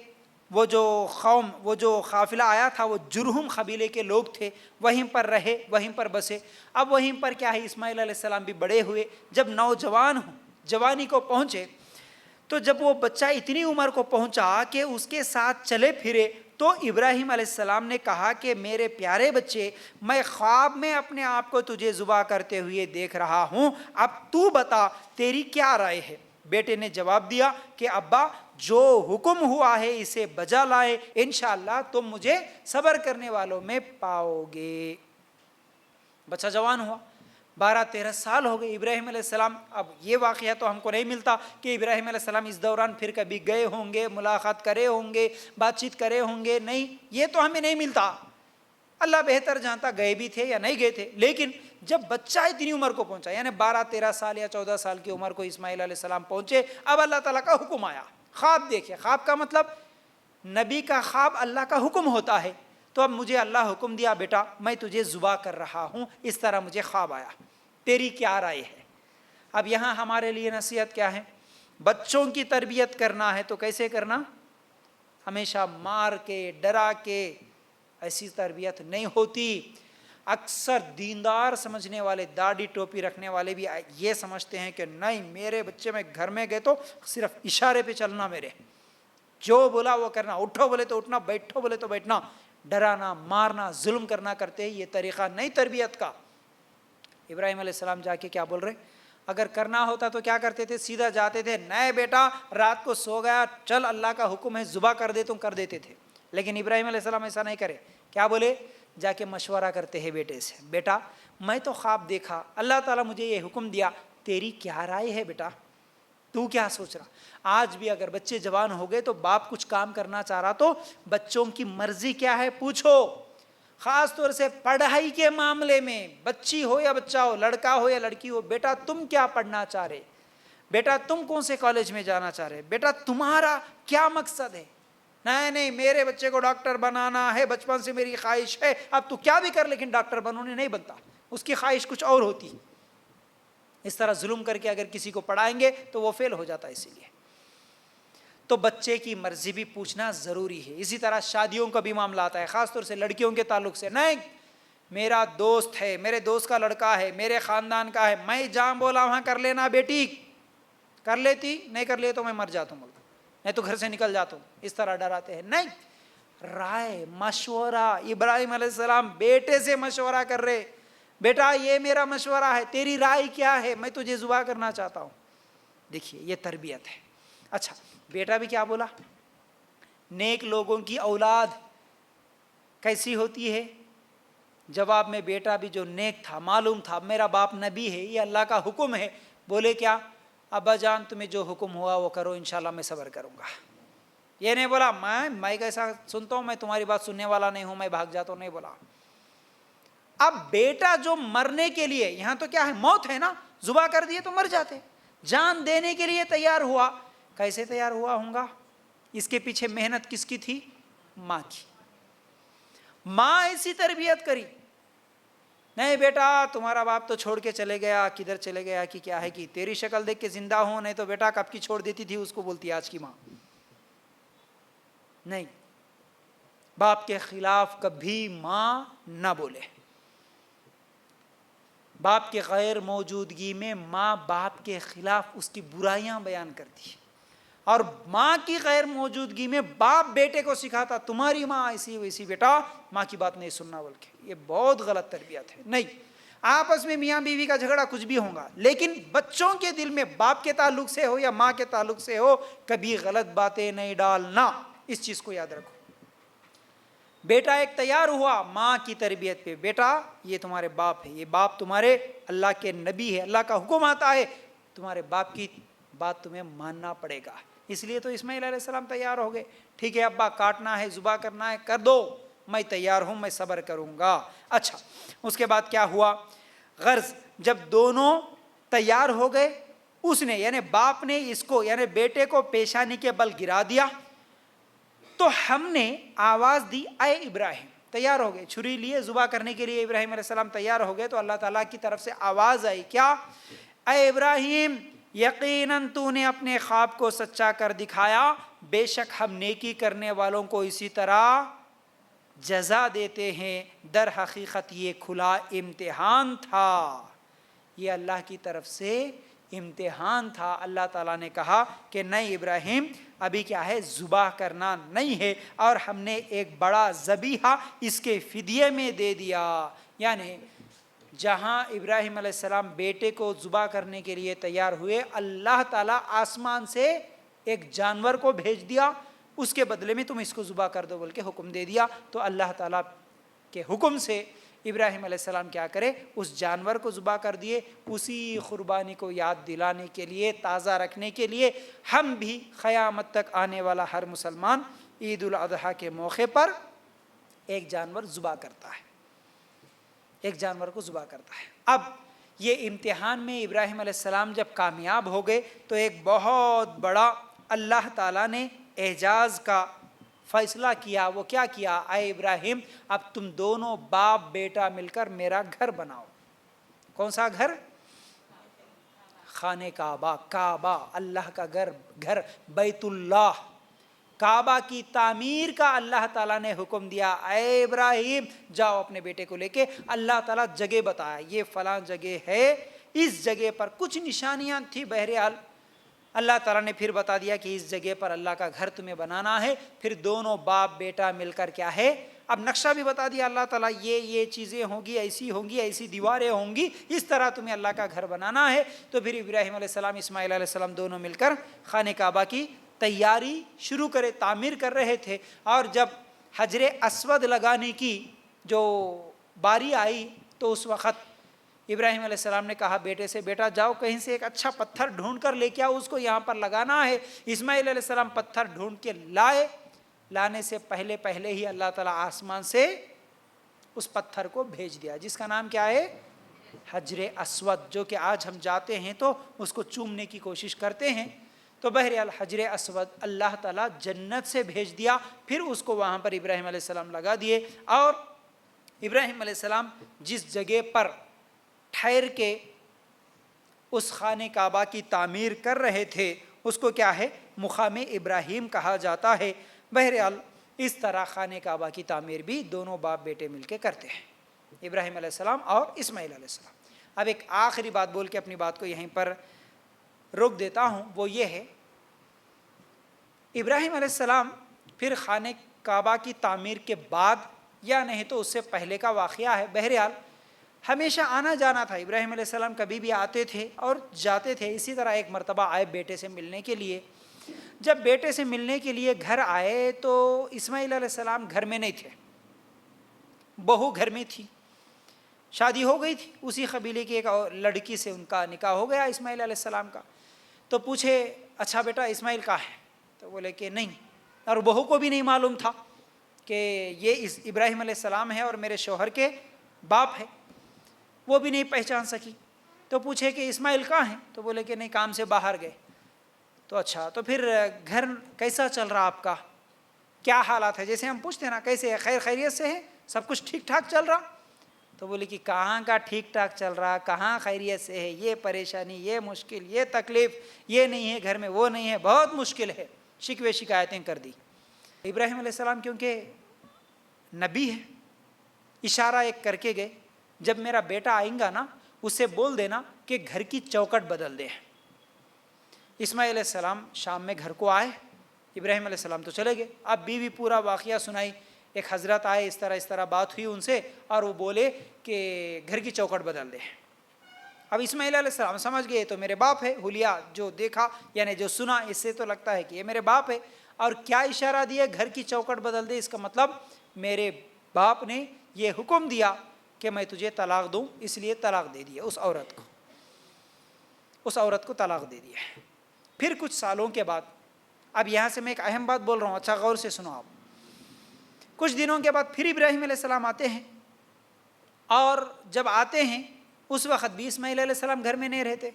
وہ جو قوم، وہ جو قافلہ آیا تھا وہ جرہم قبیلے کے لوگ تھے، وہیں پر رہے، وہیں پر بسے۔ اب وہیں پر کیا ہے اسماعیل علیہ السلام بھی بڑے ہوئے، جب نوجوان جوانی کو پہنچے تو جب وہ بچہ اتنی عمر کو پہنچا کہ اس کے ساتھ چلے پھرے، تو ابراہیم علیہ السلام نے کہا کہ میرے پیارے بچے، میں خواب میں اپنے آپ کو تجھے ذبح کرتے ہوئے دیکھ رہا ہوں، اب تو بتا تیری کیا رائے ہے؟ بیٹے نے جواب دیا کہ ابا جو حکم ہوا ہے اسے بجا لائے، انشاءاللہ تم مجھے صبر کرنے والوں میں پاؤ گے۔ بچہ جوان ہوا، 12-13 سال ہو گئے ابراہیم علیہ السلام۔ اب یہ واقعہ تو ہم کو نہیں ملتا کہ ابراہیم علیہ السلام اس دوران پھر کبھی گئے ہوں گے، ملاقات کرے ہوں گے، بات چیت کرے ہوں گے، نہیں، یہ تو ہمیں نہیں ملتا، اللہ بہتر جانتا گئے بھی تھے یا نہیں گئے تھے۔ لیکن جب بچہ اتنی عمر کو پہنچا، یعنی 12-13 سال یا 14 سال کی عمر کو اسماعیل علیہ السلام پہنچے، اب اللہ تعالیٰ کا حکم آیا۔ خواب دیکھے، خواب کا مطلب نبی کا خواب اللہ کا حکم ہوتا ہے۔ تو اب مجھے اللہ حکم دیا بیٹا میں تجھے ذبح کر رہا ہوں، اس طرح مجھے خواب آیا، تیری کیا رائے ہے؟ اب یہاں ہمارے لیے نصیحت کیا ہے؟ بچوں کی تربیت کرنا ہے تو کیسے کرنا؟ ہمیشہ مار کے ڈرا کے ایسی تربیت نہیں ہوتی۔ اکثر دیندار سمجھنے والے، داڑھی ٹوپی رکھنے والے بھی یہ سمجھتے ہیں کہ نہیں میرے بچے میں گھر میں گئے تو صرف اشارے پہ چلنا، میرے جو بولا وہ کرنا، اٹھو بولے تو اٹھنا، بیٹھو بولے تو بیٹھنا، ڈرانا مارنا ظلم کرنا کرتے ہیں، یہ طریقہ نہیں تربیت کا۔ ابراہیم علیہ السلام جا کے کیا بول رہے؟ اگر کرنا ہوتا تو کیا کرتے تھے؟ سیدھا جاتے تھے، نئے بیٹا رات کو سو گیا، چل اللہ کا حکم ہے ذبح کر دے، تم کر دیتے تھے۔ لیکن ابراہیم علیہ السلام ایسا نہیں کرے، کیا بولے؟ جا کے مشورہ کرتے ہیں بیٹے سے، بیٹا میں تو خواب دیکھا، اللہ تعالیٰ مجھے یہ حکم دیا، تیری کیا رائے ہے بیٹا؟ تو کیا سوچ رہا؟ آج بھی اگر بچے جوان ہو گئے تو باپ کچھ کام کرنا چاہ رہا تو بچوں کی مرضی کیا ہے پوچھو، خاص طور سے پڑھائی کے معاملے میں، بچی ہو یا بچہ ہو، لڑکا ہو یا لڑکی ہو، بیٹا تم کیا پڑھنا چاہ رہے؟ بیٹا تم کون سے کالج میں جانا چاہ رہے؟ بیٹا تمہارا کیا مقصد ہے؟ نہیں میرے بچے کو ڈاکٹر بنانا ہے، بچپن سے میری خواہش ہے، اب تو کیا بھی کر لیکن ڈاکٹر بنونے نہیں بنتا، اس کی خواہش کچھ اور ہوتی۔ اس طرح ظلم کر کے اگر کسی کو پڑھائیں گے تو وہ فیل ہو جاتا ہے، اسی لیے تو بچے کی مرضی بھی پوچھنا ضروری ہے۔ اسی طرح شادیوں کا بھی معاملہ آتا ہے، خاص طور سے لڑکیوں کے تعلق سے، نہیں میرا دوست ہے، میرے دوست کا لڑکا ہے، میرے خاندان کا ہے، میں جہاں بولا وہاں کر لینا بیٹی، کر لیتی، نہیں کر لیے تو میں مر جاتا ہوں، نہیں تو گھر سے نکل جاتا ہوں، اس طرح ڈراتے ہیں۔ نہیں، رائے مشورہ، ابراہیم علیہ السلام بیٹے سے مشورہ کر رہے، بیٹا یہ میرا مشورہ ہے، تیری رائے کیا ہے؟ میں تجھے ذبح کرنا چاہتا ہوں۔ دیکھیے یہ تربیت ہے۔ اچھا بیٹا بھی کیا بولا؟ نیک لوگوں کی اولاد کیسی ہوتی ہے؟ جواب میں بیٹا بھی جو نیک تھا، معلوم تھا میرا باپ نبی ہے، یہ اللہ کا حکم ہے، بولے کیا؟ ابا جان تمہیں جو حکم ہوا وہ کرو، انشاءاللہ میں صبر کروں گا۔ یہ نہیں بولا میں کیسا سنتا ہوں، میں تمہاری بات سننے والا نہیں ہوں، میں بھاگ جاتا ہوں، نہیں بولا۔ اب بیٹا جو مرنے کے لیے، یہاں تو کیا ہے موت ہے نا، ذبح کر دیے تو مر جاتے، جان دینے کے لیے تیار ہوا۔ کیسے تیار ہوا ہوں گا؟ اس کے پیچھے محنت کس کی تھی؟ ماں کی۔ ماں ایسی تربیت کری، نہیں بیٹا تمہارا باپ تو چھوڑ کے چلے گیا، کدھر چلے گیا کہ کیا ہے کہ تیری شکل دیکھ کے زندہ ہوں، نہیں تو بیٹا کب کی چھوڑ دیتی تھی، اس کو بولتی آج کی ماں۔ نہیں، باپ کے خلاف کبھی ماں نہ بولے، باپ کے غیر موجودگی میں ماں باپ کے خلاف اس کی برائیاں بیان کرتی ہے، اور ماں کی غیر موجودگی میں باپ بیٹے کو سکھاتا تمہاری ماں ایسی ویسی، بیٹا ماں کی بات نہیں سننا، بلکہ یہ بہت غلط تربیت ہے۔ نہیں، آپس میں میاں بیوی کا جھگڑا کچھ بھی ہوگا، لیکن بچوں کے دل میں باپ کے تعلق سے ہو یا ماں کے تعلق سے ہو کبھی غلط باتیں نہیں ڈالنا، اس چیز کو یاد رکھو۔ بیٹا ایک تیار ہوا ماں کی تربیت پہ، بیٹا یہ تمہارے باپ ہے، یہ باپ تمہارے اللہ کے نبی ہے، اللہ کا حکم آتا ہے، تمہارے باپ کی بات تمہیں ماننا پڑے گا۔ اس لیے تو اسماعیل علیہ السلام تیار ہو گئے، ٹھیک ہے ابا کاٹنا ہے ذبح کرنا ہے کر دو، میں تیار ہوں، میں صبر کروں گا۔ اچھا، اس کے بعد کیا ہوا؟ غرض جب دونوں تیار ہو گئے، اس نے یعنی باپ نے اس کو یعنی بیٹے کو پیشانی کے بل گرا دیا، تو ہم نے آواز دی اے ابراہیم، تیار ہو گئے، چھری لیے ذبح کرنے کے لیے ابراہیم علیہ السلام تیار ہو گئے، تو اللہ تعالیٰ کی طرف سے آواز آئی، کیا؟ اے ابراہیم، یقیناً تو نے اپنے خواب کو سچا کر دکھایا، بے شک ہم نیکی کرنے والوں کو اسی طرح جزا دیتے ہیں، در حقیقت یہ کھلا امتحان تھا، یہ اللہ کی طرف سے امتحان تھا۔ اللہ تعالیٰ نے کہا کہ نہیں ابراہیم، ابھی کیا ہے، ذبح کرنا نہیں ہے، اور ہم نے ایک بڑا ذبیحہ اس کے فدیے میں دے دیا۔ یعنی جہاں ابراہیم علیہ السلام بیٹے کو ذبح کرنے کے لیے تیار ہوئے، اللہ تعالیٰ آسمان سے ایک جانور کو بھیج دیا، اس کے بدلے میں تم اس کو ذبح کر دو بول کے حکم دے دیا۔ تو اللہ تعالیٰ کے حکم سے ابراہیم علیہ السلام کیا کرے، اس جانور کو ذبح کر دیے۔ اسی قربانی کو یاد دلانے کے لیے، تازہ رکھنے کے لیے، ہم بھی قیامت تک آنے والا ہر مسلمان عید الاضحیٰ کے موقع پر ایک جانور ذبح کرتا ہے، ایک جانور کو ذبح کرتا ہے۔ اب یہ امتحان میں ابراہیم علیہ السلام جب کامیاب ہو گئے تو ایک بہت بڑا اللہ تعالیٰ نے اعجاز کا فیصلہ کیا۔ وہ کیا کیا؟ اے ابراہیم، اب تم دونوں باپ بیٹا مل کر میرا گھر بناؤ۔ کون سا گھر؟ خانہ کعبہ، کعبہ اللہ کا گھر بیت اللہ، کعبہ کی تعمیر کا اللہ تعالیٰ نے حکم دیا۔ اے ابراہیم جاؤ اپنے بیٹے کو لے کے، اللہ تعالیٰ جگہ بتایا، یہ فلاں جگہ ہے، اس جگہ پر کچھ نشانیاں تھی، بہرحال اللہ تعالیٰ نے پھر بتا دیا کہ اس جگہ پر اللہ کا گھر تمہیں بنانا ہے۔ پھر دونوں باپ بیٹا مل کر کیا ہے، اب نقشہ بھی بتا دیا اللہ تعالیٰ، یہ چیزیں ہوں گی، ایسی ہوں گی، ایسی دیواریں ہوں گی، اس طرح تمہیں اللہ کا گھر بنانا ہے۔ تو پھر ابراہیم علیہ السلام اسماعیل علیہ السلام دونوں مل کر خانہ کعبہ کی تیاری شروع کرے، تعمیر کر رہے تھے۔ اور جب حجر اسود لگانے کی جو باری آئی تو اس وقت ابراہیم علیہ السلام نے کہا بیٹے سے، بیٹا جاؤ کہیں سے ایک اچھا پتھر ڈھونڈ کر لے کے آؤ، اس کو یہاں پر لگانا ہے۔ اسماعیل علیہ السلام پتھر ڈھونڈ کے لائے، لانے سے پہلے ہی اللہ تعالیٰ آسمان سے اس پتھر کو بھیج دیا، جس کا نام کیا ہے؟ حجر اسود، جو کہ آج ہم جاتے ہیں تو اس کو چومنے کی کوشش کرتے ہیں۔ تو بہرحال حجر اسود اللہ تعالیٰ جنت سے بھیج دیا، پھر اس کو وہاں پر ابراہیم علیہ السلام لگا دیے۔ اور ابراہیم علیہ السلام جس جگہ پر ٹھہر کے اس خانہ کعبہ کی تعمیر کر رہے تھے اس کو کیا ہے؟ مقام ابراہیم کہا جاتا ہے۔ بہرحال اس طرح خانہ کعبہ کی تعمیر بھی دونوں باپ بیٹے مل کے کرتے ہیں، ابراہیم علیہ السلام اور اسماعیل علیہ السلام۔ اب ایک آخری بات بول کے اپنی بات کو یہیں پر روک دیتا ہوں، وہ یہ ہے، ابراہیم علیہ السلام پھر خانہ کعبہ کی تعمیر کے بعد یا نہیں تو اس سے پہلے کا واقعہ ہے، بہرحال ہمیشہ آنا جانا تھا، ابراہیم علیہ السلام کبھی بھی آتے تھے اور جاتے تھے۔ اسی طرح ایک مرتبہ آئے بیٹے سے ملنے کے لیے، جب بیٹے سے ملنے کے لیے گھر آئے تو اسماعیل علیہ السلام گھر میں نہیں تھے، بہو گھر میں تھی، شادی ہو گئی تھی، اسی قبیلے کی ایک لڑکی سے ان کا نکاح ہو گیا اسماعیل علیہ السلام کا۔ تو پوچھے اچھا بیٹا اسماعیل کہاں ہے؟ تو بولے کہ نہیں، اور بہو کو بھی نہیں معلوم تھا کہ یہ ابراہیم علیہ السلام ہے اور میرے شوہر کے باپ ہے، وہ بھی نہیں پہچان سکی۔ تو پوچھے کہ اسماعیل کہاں ہیں؟ تو بولے کہ نہیں کام سے باہر گئے۔ تو اچھا، تو پھر گھر کیسا چل رہا آپ کا، کیا حالات ہے؟ جیسے ہم پوچھتے ہیں نا کیسے ہے، خیر خیریت سے ہے، سب کچھ ٹھیک ٹھاک چل رہا؟ تو بولے کہ کہاں کا ٹھیک ٹھاک چل رہا، کہاں خیریت سے ہے، یہ پریشانی، یہ مشکل، یہ تکلیف، یہ نہیں ہے گھر میں، وہ نہیں ہے، بہت مشکل ہے، شکوے شکایتیں کر دی۔ ابراہیم علیہ السلام کیونکہ نبی ہے، اشارہ ایک کر کے گئے، جب میرا بیٹا آئیں گا نا اسے بول دینا کہ گھر کی چوکٹ بدل دے، اسماعیل علیہ السلام شام میں گھر کو آئے، ابراہیم علیہ السلام تو چلے گئے، اب بیوی پورا واقعہ سنائی، ایک حضرت آئے، اس طرح بات ہوئی ان سے، اور وہ بولے کہ گھر کی چوکھٹ بدل دے۔ اب اسماعیل علیہ السلام سمجھ گئے تو میرے باپ ہے، حلیہ جو دیکھا یعنی جو سنا اس سے تو لگتا ہے کہ یہ میرے باپ ہے، اور کیا اشارہ دیا؟ گھر کی چوکھٹ بدل دے، اس کا مطلب میرے باپ نے یہ حکم دیا کہ میں تجھے طلاق دوں، اس لیے طلاق دے دیا اس عورت کو طلاق دے دیا۔ پھر کچھ سالوں کے بعد، اب یہاں سے میں ایک اہم بات بول رہا ہوں، اچھا غور سے سنو آپ، کچھ دنوں کے بعد پھر ابراہیم علیہ السلام آتے ہیں، اور جب آتے ہیں اس وقت بھی اسماعیل علیہ السلام گھر میں نہیں رہتے،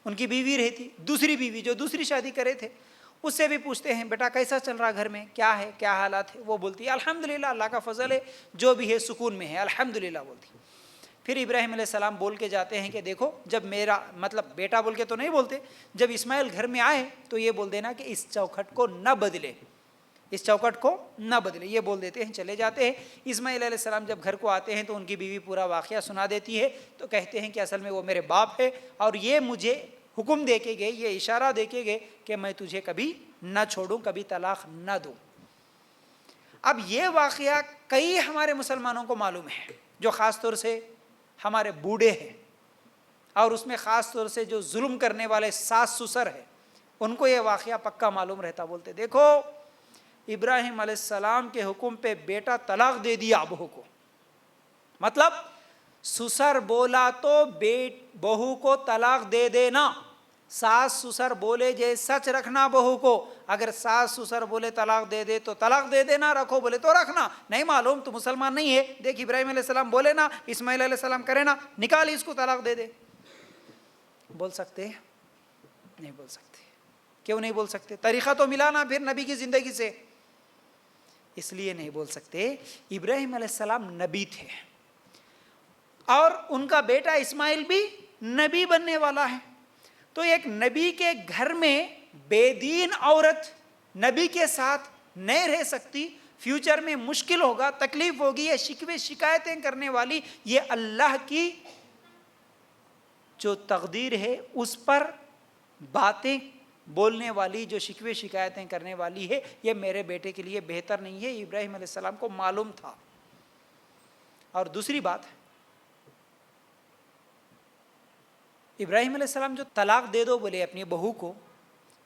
ان کی بیوی رہتی، دوسری بیوی جو دوسری شادی کرے تھے، اس سے بھی پوچھتے ہیں بیٹا کیسا چل رہا گھر میں، کیا ہے، کیا حالات ہے؟ وہ بولتی ہے الحمدللہ، اللہ کا فضل ہے، جو بھی ہے سکون میں ہے، الحمدللہ بولتی۔ پھر ابراہیم علیہ السلام بول کے جاتے ہیں کہ دیکھو، جب میرا مطلب بیٹا بول کے تو نہیں بولتے، جب اسماعیل گھر میں آئے تو یہ بول دینا کہ اس چوکھٹ کو نہ بدلے، اس چوکھٹ کو نہ بدلے، یہ بول دیتے ہیں، چلے جاتے ہیں۔ اسماعیل علیہ السلام جب گھر کو آتے ہیں تو ان کی بیوی پورا واقعہ سنا دیتی ہے، تو کہتے ہیں کہ اصل میں وہ میرے باپ ہے، اور یہ مجھے حکم دے کے گئے، یہ اشارہ دے کے گئے کہ میں تجھے کبھی نہ چھوڑوں، کبھی طلاق نہ دوں۔ اب یہ واقعہ کئی ہمارے مسلمانوں کو معلوم ہے، جو خاص طور سے ہمارے بوڑھے ہیں، اور اس میں خاص طور سے جو ظلم کرنے والے ساس سسر ہیں، ان کو یہ واقعہ پکا معلوم رہتا، بولتے دیکھو ابراہیم علیہ السلام کے حکم پہ بیٹا طلاق دے دیا بہو کو، مطلب سسر بولا تو بہو کو طلاق دے دینا، ساس سسر بولے جے سچ رکھنا بہو کو، اگر ساس سسر بولے طلاق دے دے تو طلاق دے دینا، رکھو بولے تو رکھنا، نہیں معلوم تو مسلمان نہیں ہے، دیکھ ابراہیم علیہ السلام بولے نا، اسماعیل علیہ السلام کرے نا، نکال اس کو طلاق دے دے۔ بول سکتے؟ نہیں بول سکتے۔ کیوں نہیں بول سکتے؟ طریقہ تو ملا نا پھر نبی کی زندگی سے، اس لیے نہیں بول سکتے۔ ابراہیم علیہ السلام نبی تھے، اور ان کا بیٹا اسماعیل بھی نبی بننے والا ہے، تو ایک نبی کے گھر میں بے دین عورت نبی کے ساتھ نہیں رہ سکتی، فیوچر میں مشکل ہوگا، تکلیف ہوگی، یہ شکوے شکایتیں کرنے والی، یہ اللہ کی جو تقدیر ہے اس پر باتیں بولنے والی، جو شکوے شکایتیں کرنے والی ہے، یہ میرے بیٹے کے لیے بہتر نہیں ہے، ابراہیم علیہ السلام کو معلوم تھا۔ اور دوسری بات، ابراہیم علیہ السلام جو طلاق دے دو بولے اپنی بہو کو،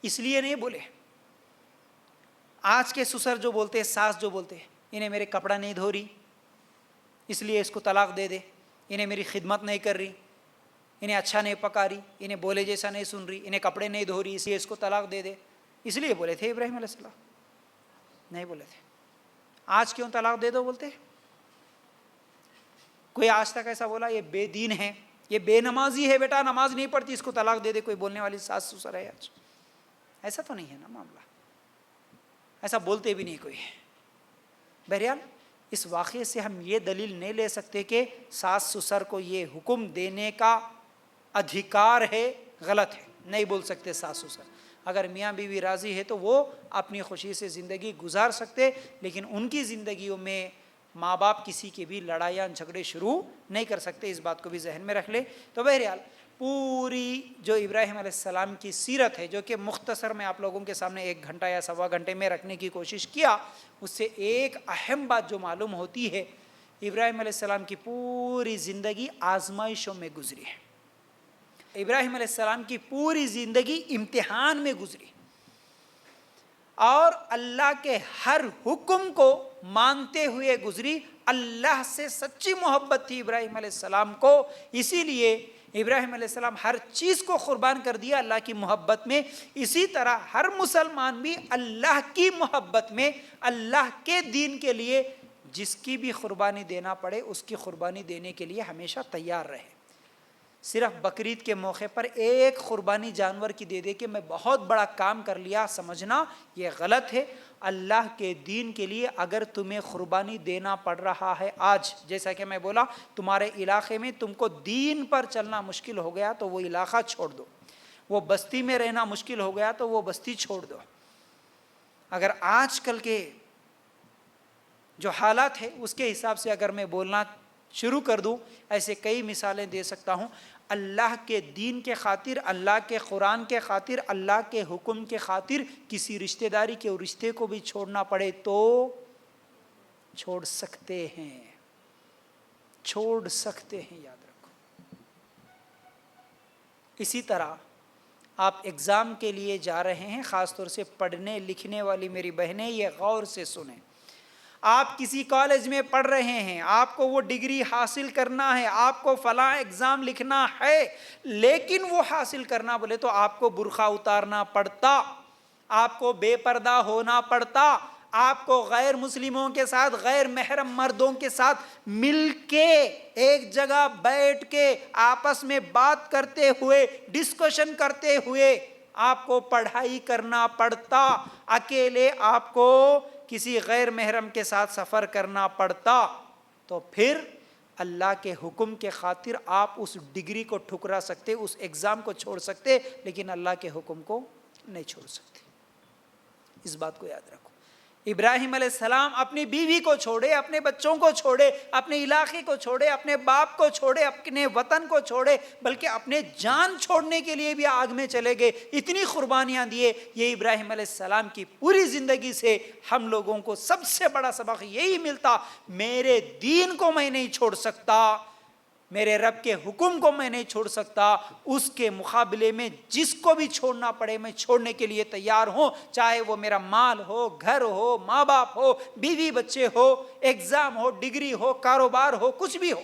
اس لیے نہیں بولے، آج کے سسر جو بولتے ہیں، ساس جو بولتے ہیں، انہیں میرے کپڑا نہیں دھو رہی اس لیے اس کو طلاق دے دے، انہیں میری خدمت نہیں کر رہی، انہیں اچھا نہیں پکا رہی، انہیں بولے جیسا نہیں سن رہی، انہیں کپڑے نہیں دھو رہی، اس لیے اس کو طلاق دے دے، اس لیے بولے تھے ابراہیم علیہ السلام؟ نہیں بولے تھے۔ آج کیوں طلاق دے دو بولتے؟ کوئی آج تک ایسا بولا یہ بے دین ہے، یہ بے نمازی ہے، بیٹا نماز نہیں پڑھتی اس کو طلاق دے دے، کوئی بولنے والی ساس سسر ہے آج؟ ایسا تو نہیں ہے نا معاملہ، ایسا بولتے بھی نہیں کوئی۔ بہرحال اس واقعے سے ہم یہ دلیل نہیں لے سکتے کہ ساس سسر کو یہ حکم دینے کا ادھیکار ہے، غلط ہے، نہیں بول سکتے ساس سسر۔ اگر میاں بیوی راضی ہے تو وہ اپنی خوشی سے زندگی گزار سکتے، لیکن ان کی زندگیوں میں ماں باپ کسی کے بھی لڑائیاں جھگڑے شروع نہیں کر سکتے، اس بات کو بھی ذہن میں رکھ لیں۔ تو بہرحال پوری جو ابراہیم علیہ السلام کی سیرت ہے، جو کہ مختصر میں آپ لوگوں کے سامنے 1 گھنٹہ یا سوا گھنٹے میں رکھنے کی کوشش کیا، اس سے ایک اہم بات جو معلوم ہوتی ہے، ابراہیم علیہ السلام کی پوری زندگی آزمائشوں میں گزری ہے، ابراہیم علیہ السلام کی پوری زندگی امتحان میں گزری، اور اللہ کے ہر حکم کو مانتے ہوئے گزری۔ اللہ سے سچی محبت تھی ابراہیم علیہ السلام کو، اسی لیے ابراہیم علیہ السلام ہر چیز کو قربان کر دیا اللہ کی محبت میں۔ اسی طرح ہر مسلمان بھی اللہ کی محبت میں، اللہ کے دین کے لیے جس کی بھی قربانی دینا پڑے اس کی قربانی دینے کے لیے ہمیشہ تیار رہے۔ صرف بقرعید کے موقع پر ایک قربانی جانور کی دے دے کہ میں بہت بڑا کام کر لیا، سمجھنا یہ غلط ہے۔ اللہ کے دین کے لیے اگر تمہیں قربانی دینا پڑ رہا ہے آج، جیسا کہ میں بولا تمہارے علاقے میں تم کو دین پر چلنا مشکل ہو گیا تو وہ علاقہ چھوڑ دو، وہ بستی میں رہنا مشکل ہو گیا تو وہ بستی چھوڑ دو۔ اگر آج کل کے جو حالات ہے اس کے حساب سے اگر میں بولنا شروع کر دوں، ایسے کئی مثالیں دے سکتا ہوں۔ اللہ کے دین کے خاطر، اللہ کے قرآن کے خاطر، اللہ کے حکم کے خاطر کسی رشتہ داری کے رشتے کو بھی چھوڑنا پڑے تو چھوڑ سکتے ہیں، چھوڑ سکتے ہیں، یاد رکھو۔ اسی طرح آپ ایگزام کے لیے جا رہے ہیں، خاص طور سے پڑھنے لکھنے والی میری بہنیں یہ غور سے سنیں۔ آپ کسی کالج میں پڑھ رہے ہیں، آپ کو وہ ڈگری حاصل کرنا ہے، آپ کو فلاں ایگزام لکھنا ہے، لیکن وہ حاصل کرنا بولے تو آپ کو برقع اتارنا پڑتا، آپ کو بے پردہ ہونا پڑتا، آپ کو غیر مسلموں کے ساتھ، غیر محرم مردوں کے ساتھ مل کے ایک جگہ بیٹھ کے آپس میں بات کرتے ہوئے، ڈسکشن کرتے ہوئے آپ کو پڑھائی کرنا پڑتا، اکیلے آپ کو کسی غیر محرم کے ساتھ سفر کرنا پڑتا۔ تو پھر اللہ کے حکم کے خاطر آپ اس ڈگری کو ٹھکرا سکتے، اس ایگزام کو چھوڑ سکتے، لیکن اللہ کے حکم کو نہیں چھوڑ سکتے۔ اس بات کو یاد رکھو۔ ابراہیم علیہ السلام اپنی بیوی کو چھوڑے، اپنے بچوں کو چھوڑے، اپنے علاقے کو چھوڑے، اپنے باپ کو چھوڑے، اپنے وطن کو چھوڑے، بلکہ اپنے جان چھوڑنے کے لیے بھی آگ میں چلے گئے، اتنی قربانیاں دیے۔ یہ ابراہیم علیہ السلام کی پوری زندگی سے ہم لوگوں کو سب سے بڑا سبق یہی ملتا، میرے دین کو میں نہیں چھوڑ سکتا، میرے رب کے حکم کو میں نہیں چھوڑ سکتا، اس کے مقابلے میں جس کو بھی چھوڑنا پڑے میں چھوڑنے کے لیے تیار ہوں، چاہے وہ میرا مال ہو، گھر ہو، ماں باپ ہو، بیوی بچے ہو، ایگزام ہو، ڈگری ہو، کاروبار ہو، کچھ بھی ہو۔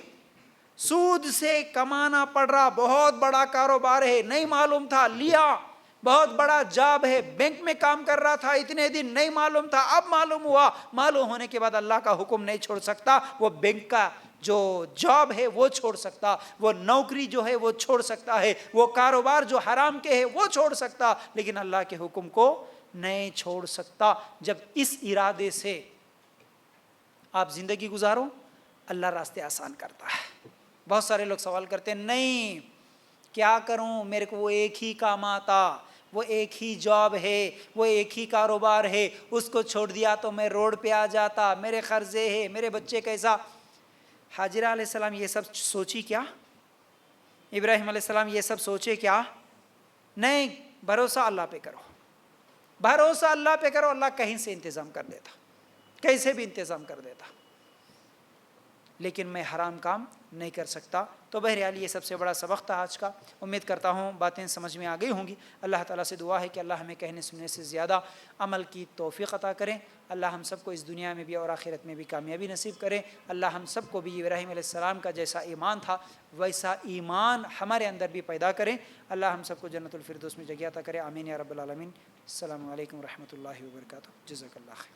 سود سے کمانا پڑ رہا، بہت بڑا کاروبار ہے، نہیں معلوم تھا، لیا، بہت بڑا جاب ہے، بینک میں کام کر رہا تھا اتنے دن، نہیں معلوم تھا، اب معلوم ہوا، معلوم ہونے کے بعد اللہ کا حکم نہیں چھوڑ سکتا، وہ بینک کا جو جاب ہے وہ چھوڑ سکتا، وہ نوکری جو ہے وہ چھوڑ سکتا ہے، وہ کاروبار جو حرام کے ہے وہ چھوڑ سکتا، لیکن اللہ کے حکم کو نہیں چھوڑ سکتا۔ جب اس ارادے سے آپ زندگی گزارو، اللہ راستے آسان کرتا ہے۔ بہت سارے لوگ سوال کرتے ہیں، نہیں کیا کروں، میرے کو وہ ایک ہی کام آتا، وہ ایک ہی جاب ہے، وہ ایک ہی کاروبار ہے، اس کو چھوڑ دیا تو میں روڈ پہ آ جاتا، میرے قرضے ہیں، میرے بچے کیسا۔ حاجرہ علیہ السلام یہ سب سوچی کیا؟ ابراہیم علیہ السلام یہ سب سوچے کیا؟ نہیں، بھروسہ اللہ پہ کرو، بھروسہ اللہ پہ کرو، اللہ کہیں سے انتظام کر دیتا، کیسے بھی انتظام کر دیتا، لیکن میں حرام کام نہیں کر سکتا۔ تو بہرحال یہ سب سے بڑا سبق تھا آج کا۔ امید کرتا ہوں باتیں سمجھ میں آ گئی ہوں گی۔ اللہ تعالیٰ سے دعا ہے کہ اللہ ہمیں کہنے سننے سے زیادہ عمل کی توفیق عطا کریں۔ اللہ ہم سب کو اس دنیا میں بھی اور آخرت میں بھی کامیابی نصیب کرے۔ اللہ ہم سب کو بھی ابراہیم علیہ السلام کا جیسا ایمان تھا ویسا ایمان ہمارے اندر بھی پیدا کریں۔ اللہ ہم سب کو جنت الفردوس میں جگہ عطا کرے، آمین یا رب العالمین۔ السلام علیکم ورحمۃ اللہ وبرکاتہ۔ جزاک اللہ خیر۔